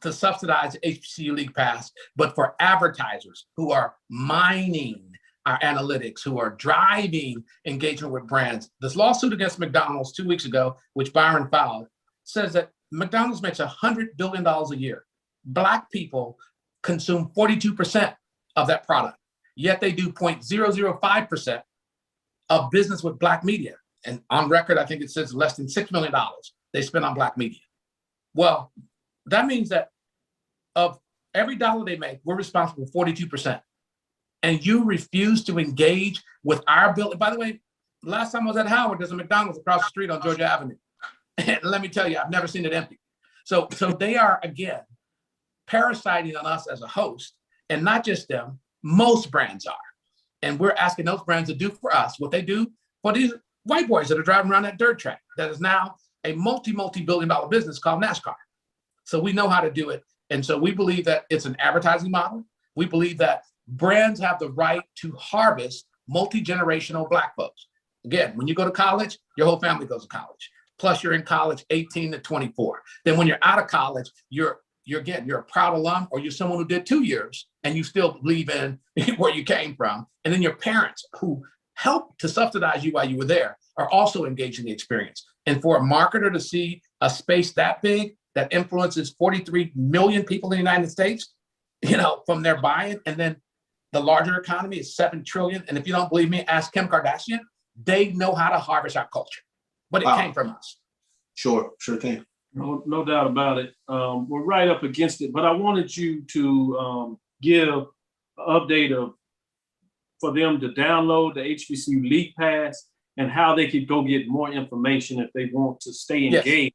T: to subsidize HBCU League Pass, but for advertisers who are mining our analytics, who are driving engagement with brands. This lawsuit against McDonald's 2 weeks ago, which Byron filed, says that McDonald's makes $100 billion a year. Black people consume 42% of that product, yet they do 0.005% of business with Black media. And on record, I think it says less than $6 million they spend on Black media. Well, that means that of every dollar they make, we're responsible for 42%. And you refuse to engage with our ability. By the way, last time I was at Howard, there's a McDonald's across the street on Georgia Avenue. And let me tell you, I've never seen it empty. So they are, again, parasiting on us as a host, and not just them, most brands are. And we're asking those brands to do for us what they do for these white boys that are driving around that dirt track that is now a multi-billion-dollar business called NASCAR. So we know how to do it. And so we believe that it's an advertising model. We believe that brands have the right to harvest multi-generational Black folks. Again, when you go to college, your whole family goes to college. Plus you're in college 18 to 24. Then when you're out of college, you're a proud alum, or you're someone who did 2 years and you still believe in where you came from. And then your parents who helped to subsidize you while you were there are also engaged in the experience. And for a marketer to see a space that big that influences 43 million people in the United States, from their buy-in, and then the larger economy is 7 trillion. And if you don't believe me, ask Kim Kardashian. They know how to harvest our culture, but it came from us.
B: Sure can.
J: No doubt about it. We're right up against it, but I wanted you to give an update for them to download the HBCU League Pass and how they could go get more information if they want to stay engaged.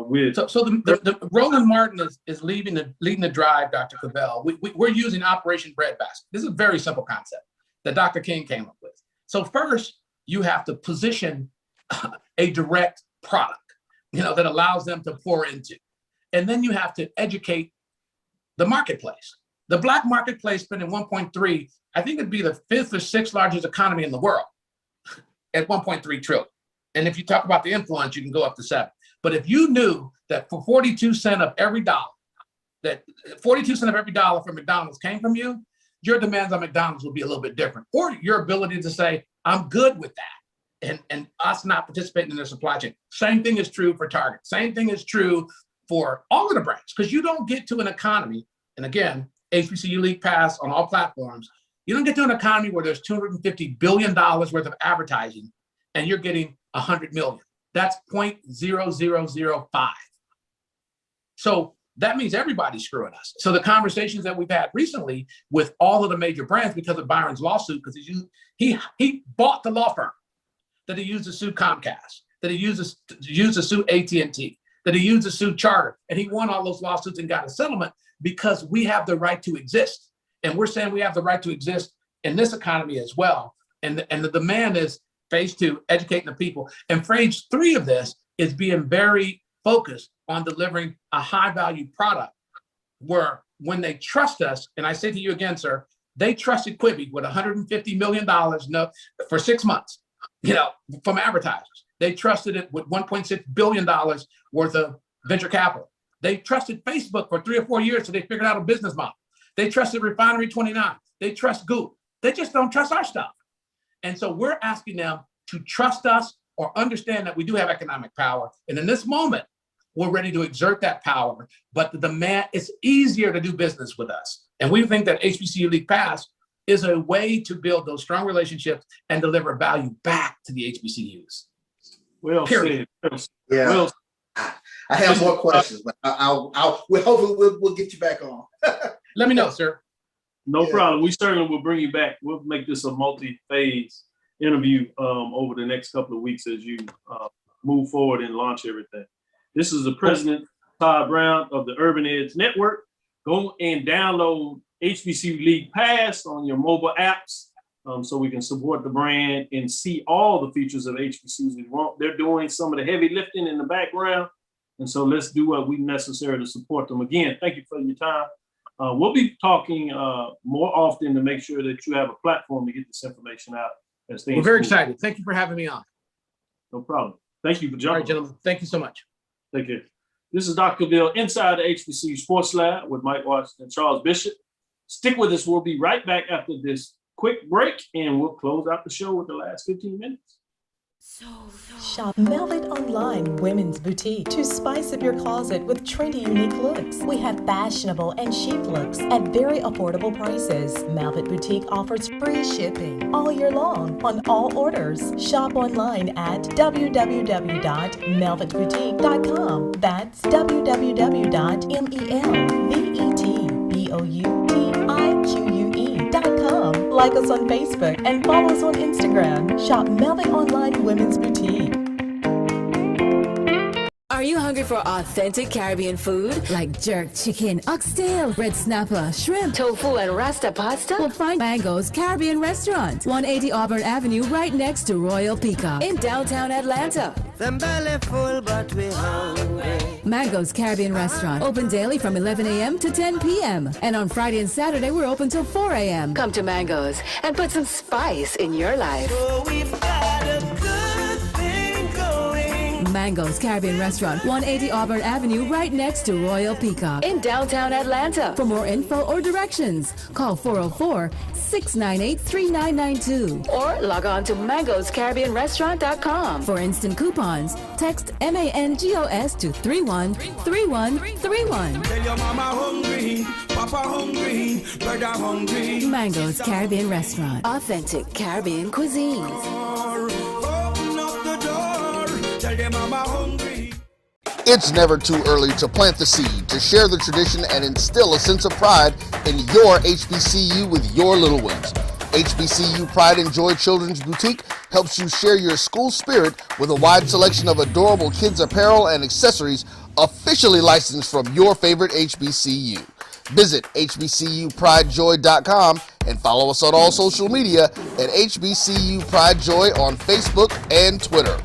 J: With
T: the Roland Martin is leading the drive, Dr. Cavell. We're using Operation Breadbasket. This is a very simple concept that Dr. King came up with. So first, you have to position a direct product, that allows them to pour into. And then you have to educate the marketplace. The Black marketplace spending 1.3, I think it'd be the 5th or 6th largest economy in the world at 1.3 trillion. And if you talk about the influence, you can go up to 7. But if you knew that for 42 cents of every dollar, that 42 cents of every dollar from McDonald's came from you, your demands on McDonald's would be a little bit different. Or your ability to say, I'm good with that, and us not participating in their supply chain. Same thing is true for Target. Same thing is true for all of the brands, because you don't get to an economy, and again, HBCU League Pass on all platforms, you don't get to an economy where there's $250 billion worth of advertising and you're getting 100 million. That's 0.0005. So that means everybody's screwing us. So the conversations that we've had recently with all of the major brands, because of Byron's lawsuit, because he bought the law firm that he used to sue Comcast, that he used to sue AT&T, that he used to sue Charter, and he won all those lawsuits and got a settlement because we have the right to exist. And we're saying we have the right to exist in this economy as well. And the demand is phase 2, educating the people. And phase 3 of this is being very focused on delivering a high value product where when they trust us, and I say to you again, sir, they trusted Quibi with $150 million for 6 months, from advertisers. They trusted it with $1.6 billion worth of venture capital. They trusted Facebook for 3 or 4 years, so they figured out a business model. They trusted Refinery 29. They trust Google. They just don't trust our stuff. And so we're asking them to trust us or understand that we do have economic power. And in this moment, we're ready to exert that power. But the demand, it's easier to do business with us. And we think that HBCU League Pass is a way to build those strong relationships and deliver value back to the HBCUs.
J: Well
T: Period.
J: said.
B: Yeah.
J: Well,
B: I have more questions, but hopefully we'll get you back on.
T: Let me know, sir.
J: No problem. We certainly will bring you back. We'll make this a multi-phase interview over the next couple of weeks as you move forward and launch everything. This is the President Todd Brown of the Urban Edge Network. Go and download HBCU League Pass on your mobile apps so we can support the brand and see all the features of HBCUs we want. They're doing some of the heavy lifting in the background. And so let's do what we necessary to support them. Again, thank you for your time. We'll be talking more often to make sure that you have a platform to get this information out. As things
T: We're very
J: move.
T: excited. Thank you for having me on.
J: No problem. Thank you for jumping.
T: All right, gentlemen. Thank you so much.
J: Take care. This is Dr. Bill inside the HBCU Sports Lab with Mike Washington and Charles Bishop. Stick with us. We'll be right back after this quick break, and we'll close out the show with the last 15 minutes.
C: Shop Velvet Online Women's Boutique to spice up your closet with trendy, unique looks. We have fashionable and chic looks at very affordable prices. Velvet Boutique offers free shipping all year long on all orders. Shop online at www.melvetboutique.com. That's www.melvetboutique.com. Like us on Facebook and follow us on Instagram. Shop Velvet Online Women's Boutique.
D: Are you hungry for authentic Caribbean food like jerk chicken, oxtail, red snapper, shrimp, tofu, and rasta pasta? Well, find Mango's Caribbean Restaurant, 180 Auburn Avenue, right next to Royal Peacock in downtown Atlanta.
W: Them belly full, but we hungry.
D: Mango's Caribbean Restaurant, open daily from 11 a.m. to 10 p.m. And on Friday and Saturday, we're open till 4 a.m. Come to Mango's and put some spice in your life.
W: Oh, we've got a good thing going.
D: Mango's Caribbean Restaurant, 180 Auburn Avenue, right next to Royal Peacock in downtown Atlanta. For more info or directions, call 404-698-3992 or log on to mangoscaribbeanrestaurant.com. For instant coupons, text MANGOS to 313131.
W: Tell your mama hungry, papa hungry, brother hungry.
D: Mango's Caribbean Restaurant, authentic Caribbean cuisines.
W: Open up the door, tell your mama hungry.
A: It's never too early to plant the seed, to share the tradition, and instill a sense of pride in your HBCU with your little ones. HBCU Pride and Joy Children's Boutique helps you share your school spirit with a wide selection of adorable kids' apparel and accessories officially licensed from your favorite HBCU. Visit hbcupridejoy.com and follow us on all social media at HBCU Pride Joy on Facebook and Twitter.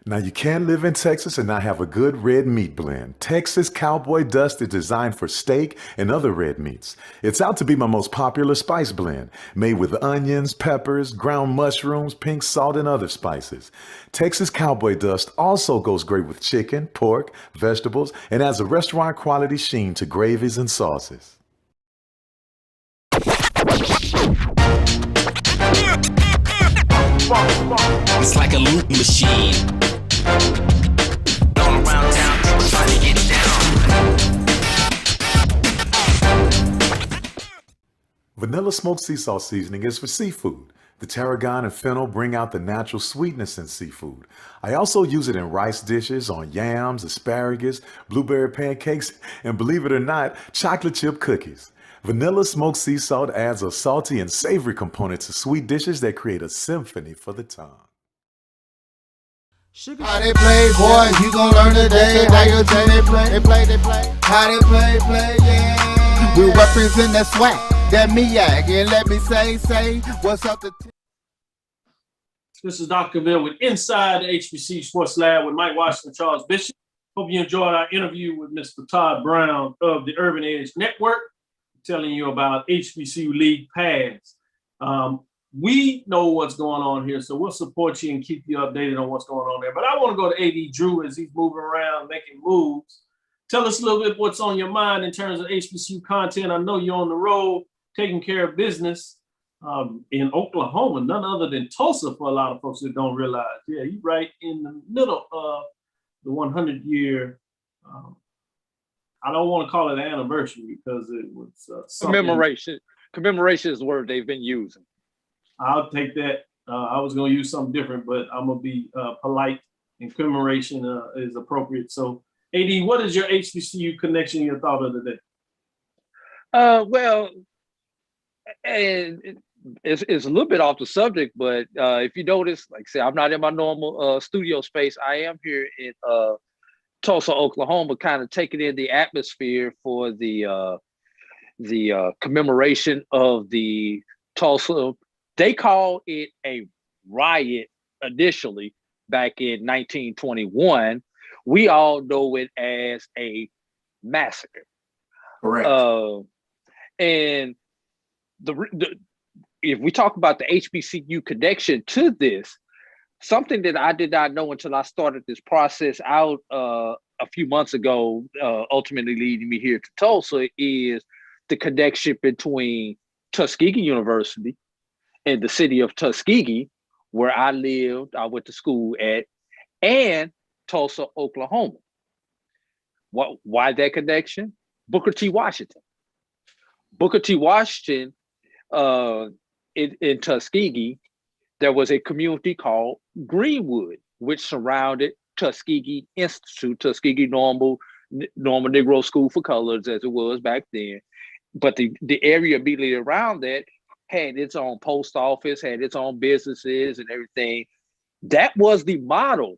X: Now, you can't live in Texas and not have a good red meat blend. Texas Cowboy Dust is designed for steak and other red meats. It's out to be my most popular spice blend, made with onions, peppers, ground mushrooms, pink salt, and other spices. Texas Cowboy Dust also goes great with chicken, pork, vegetables, and adds a restaurant quality sheen to gravies and sauces.
W: It's like a loop machine. All around town, people trying to get down.
X: Vanilla smoked sea salt seasoning is for seafood. The tarragon and fennel bring out the natural sweetness in seafood. I also use it in rice dishes, on yams, asparagus, blueberry pancakes, and believe it or not, chocolate chip cookies. Vanilla smoked sea salt adds a salty and savory component to sweet dishes that create a symphony for the tongue.
I: How they play, boy, you gon' learn today. How you say they play, they play. How they play, yeah. We represent that swag, that MEAC, and let me say, what's up to
J: This is Dr. Bill with Inside the HBCU Sports Lab with Mike Washington and Charles Bishop. Hope you enjoyed our interview with Mr. Todd Brown of the Urban Edge Network, telling you about HBCU League Pass. We know what's going on here, so we'll support you and keep you updated on what's going on there. But I want to go to AD Drew as he's moving around, making moves. Tell us a little bit what's on your mind in terms of HBCU content. I know you're on the road taking care of business in Oklahoma, none other than Tulsa for a lot of folks that don't realize. Yeah, you're right in the middle of the 100-year I don't want to call it an anniversary because it was
L: commemoration. Commemoration is the word they've been using.
J: I'll take that. I was going to use something different, but I'm going to be polite, and commemoration is appropriate. So, AD, what is your HBCU connection you thought of today?
L: Well, and it's a little bit off the subject, but if you notice, like I said, I'm not in my normal studio space. I am here in Tulsa, Oklahoma, kind of taking in the atmosphere for the commemoration of the Tulsa. They call it a riot initially back in 1921. We all know it as a massacre.
B: Correct.
L: And if we talk about the HBCU connection to this, something that I did not know until I started this process out a few months ago, ultimately leading me here to Tulsa, is the connection between Tuskegee University and the city of Tuskegee, where I lived, I went to school at, and Tulsa, Oklahoma. Why that connection? Booker T. Washington. Booker T. Washington, in Tuskegee, there was a community called Greenwood, which surrounded Tuskegee Institute, Tuskegee Normal Negro School for Colors, as it was back then. But the area immediately around that had its own post office, had its own businesses and everything. That was the model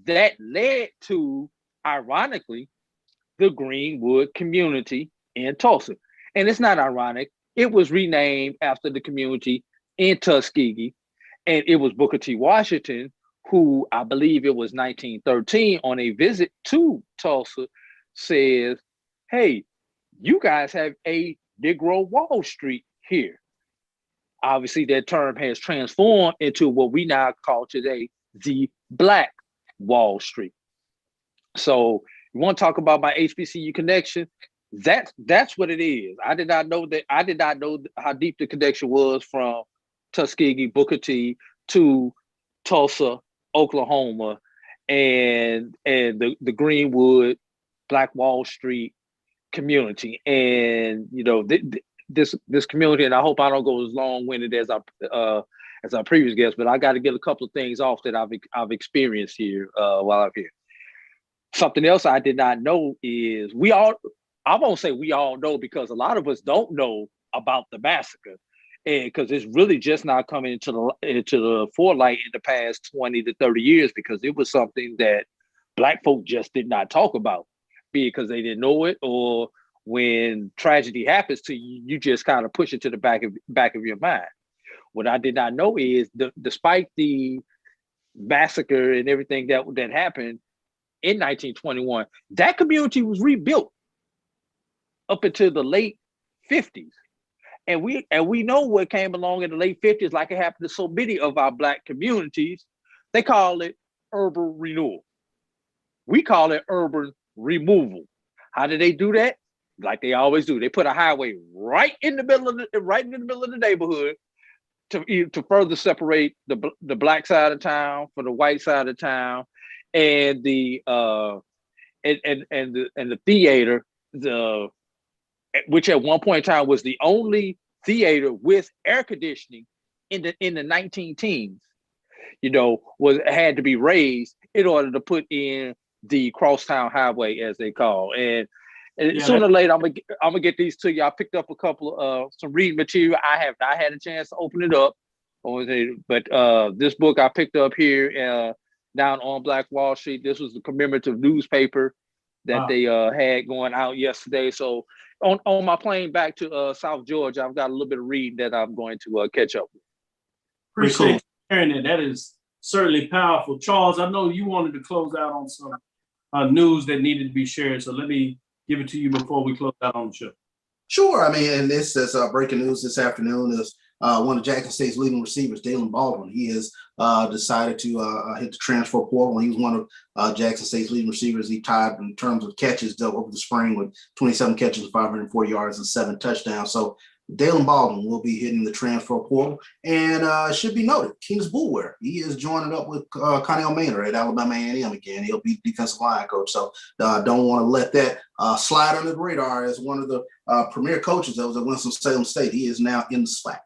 L: that led to, ironically, the Greenwood community in Tulsa. And it's not ironic. It was renamed after the community in Tuskegee. And it was Booker T. Washington, who I believe it was 1913 on a visit to Tulsa, says, hey, you guys have a Negro Wall Street here. Obviously, that term has transformed into what we now call today the Black Wall Street. So you want to talk about my HBCU connection? That's what it is. I did not know how deep the connection was from Tuskegee, Booker T, to Tulsa, Oklahoma, and the Greenwood, Black Wall Street community. And you know, this community, and I hope I don't go as long-winded as our previous guest, but I got to get a couple of things off that I've experienced here while I'm here. Something else I did not know is I won't say we all know, because a lot of us don't know about the massacre, and because it's really just not coming into the forelight in the past 20 to 30 years, because it was something that Black folk just did not talk about, be it because they didn't know it, or when tragedy happens to you, you just kind of push it to the back of your mind. What I did not know is despite the massacre and everything that happened in 1921, that community was rebuilt up into the late 50s. And we know what came along in the late 50s, like it happened to so many of our Black communities. They call it urban renewal. We call it urban removal. How did they do that? Like they always do. They put a highway right in the middle of the neighborhood to further separate the Black side of town from the white side of town, and the theater, which at one point in time was the only theater with air conditioning in the 19-teens, you know, had to be raised in order to put in the crosstown highway, as they call. And sooner or later, I'm gonna get these to you. I picked up a couple of some reading material. I have not had a chance to open it up, but this book I picked up here down on Black Wall Street. This was the commemorative newspaper that they had going out yesterday. So on my plane back to South Georgia, I've got a little bit of reading that I'm going to catch up with.
J: Appreciate you sharing that. That is certainly powerful. Charles, I know you wanted to close out on some news that needed to be shared. So let me give it to you before we close out on the show.
B: Sure. I mean, and this is breaking news this afternoon is one of Jackson State's leading receivers, Dalen Baldwin. He has decided to hit the transfer portal. He was one of Jackson State's leading receivers. He tied in terms of catches dealt over the spring with 27 catches, 504 yards, and 7 touchdowns. So Dalen Baldwin will be hitting the transfer portal, and should be noted, Kings Boulware, he is joining up with Connell Maynard at Alabama A&M again. He'll be defensive line coach, so don't want to let that slide under the radar as one of the premier coaches that was at Winston-Salem State. He is now in the SWAC.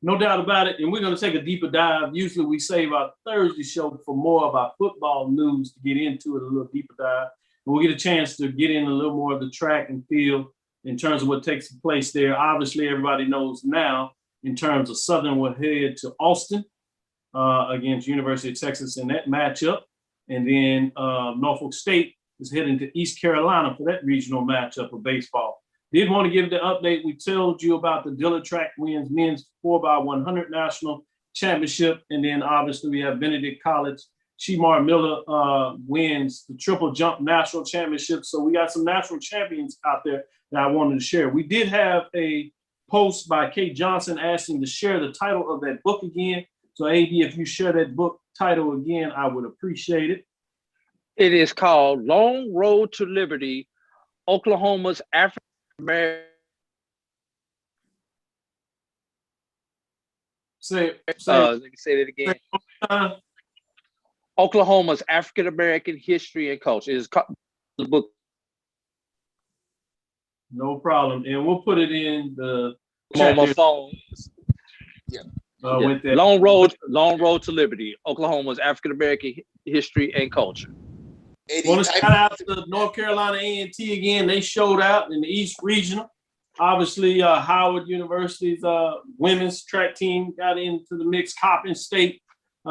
J: No doubt about it, and we're going to take a deeper dive. Usually we save our Thursday show for more of our football news to get into it, a little deeper dive. And we'll get a chance to get in a little more of the track and field in terms of what takes place there. Obviously, everybody knows now in terms of Southern will head to Austin against University of Texas in that matchup. And then Norfolk State is heading to East Carolina for that regional matchup of baseball. Did want to give the update. We told you about the Dillard Track wins men's 4x100 national championship. And then obviously we have Benedict College. Shemar Miller wins the triple jump national championship. So we got some national champions out there that I wanted to share. We did have a post by Kate Johnson asking to share the title of that book again. So AD, if you share that book title again, I would appreciate it.
L: It is called Long Road to Liberty, Oklahoma's African American.
J: Say
L: let me say that again. Oklahoma's African American History and Culture. It is called the book.
J: No problem. And we'll put it in the
L: on my phone.
B: Yeah.
L: With that. Long Road to Liberty, Oklahoma's African American History and Culture.
J: Want to shout out to North Carolina A&T again. They showed out in the East Regional. Obviously, Howard University's women's track team got into the mix. Coppin State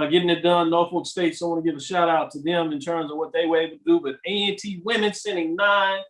J: getting it done. Norfolk State. So I want to give a shout out to them in terms of what they were able to do. But A&T women sending 9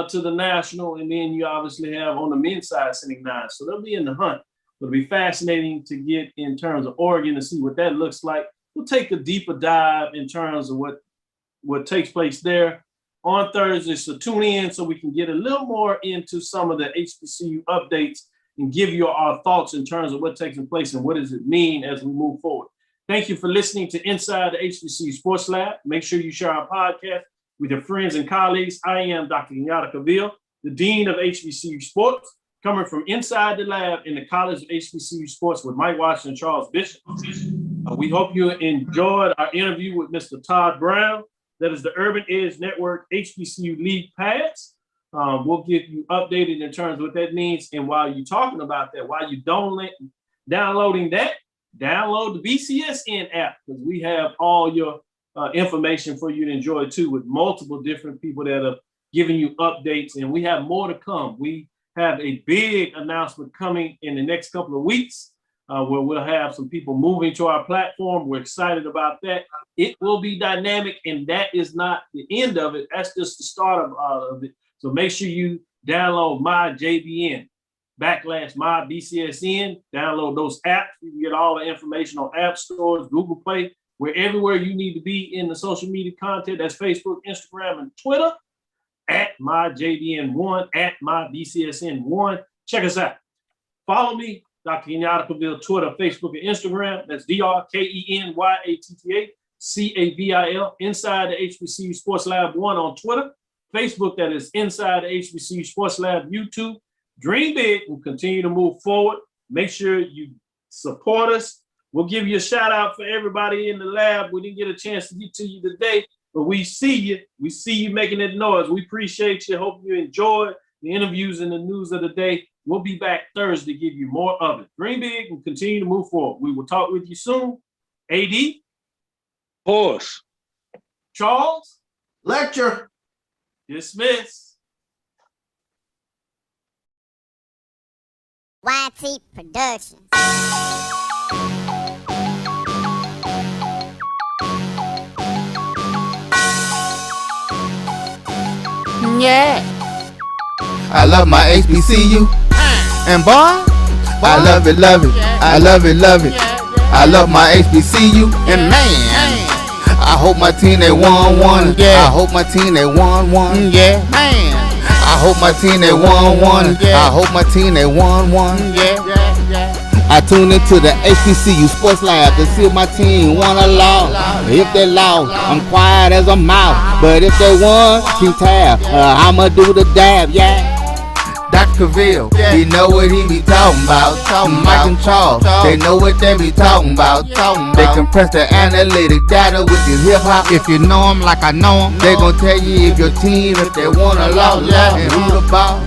J: to the national, and then you obviously have on the men's side sending 9. So they'll be in the hunt. It'll be fascinating to get in terms of Oregon to see what that looks like. We'll take a deeper dive in terms of what takes place there on Thursday. So tune in so we can get a little more into some of the HBCU updates and give you our thoughts in terms of what's taking place and what does it mean as we move forward. Thank you for listening to Inside the HBCU Sports Lab. Make sure you share our podcast with your friends and colleagues. I am Dr. Kenyatta Cavill, the Dean of HBCU Sports, coming from inside the lab in the College of HBCU Sports with Mike Washington and Charles Bishop. We hope you enjoyed our interview with Mr. Todd Brown. That is the Urban Edge Network HBCU League Pass. We'll give you updated in terms of what that means. And while you're talking about that, while you're downloading that, download the BCSN app, because we have all your information for you to enjoy too, with multiple different people that are giving you updates. And we have more to come. We have a big announcement coming in the next couple of weeks where we'll have some people moving to our platform. We're excited about that. It will be dynamic, and that is not the end of it. That's just the start of it. So make sure you download my JBN / my BCSN. Download those apps. You can get all the information on app stores, Google Play. We're everywhere you need to be in the social media content. That's Facebook, Instagram, and Twitter. At my JBN1, at my BCSN1. Check us out. Follow me, Dr. Kenyatta Cavill, Twitter, Facebook, and Instagram. That's DrKenyatta Cavil, inside the HBCU Sports Lab 1 on Twitter. Facebook, that is Inside the HBCU Sports Lab. YouTube. Dream big and continue to move forward. Make sure you support us. We'll give you a shout out for everybody in the lab. We didn't get a chance to get to you today, but we see you. We see you making that noise. We appreciate you. Hope you enjoyed the interviews and the news of the day. We'll be back Thursday to give you more of it. Dream big and continue to move forward. We will talk with you soon. AD.
L: Pause.
J: Charles.
B: Lecture.
J: Dismiss.
E: YT Productions.
I: Yeah. I love my HBCU. And boy, I love it, love it. I love it, love it. I love my HBCU. And man, I hope my team they won. Yeah. I hope my team they won. Yeah. Man. I hope my team they won. I hope my team they won. Yeah. I tune into the HBCU Sports Lab to see if my team won or lost. If they lost, I'm quiet as a mouse. But if they won, keep tab. I'ma do the dab, yeah. Dr.
M: Cavill, he know what he be talking about. Mike and Charles, they know what they be talking about. They compress the analytic data with this hip hop. If you know them like I know them, they gon' tell you if your team, if they wanna lose, and who the ball.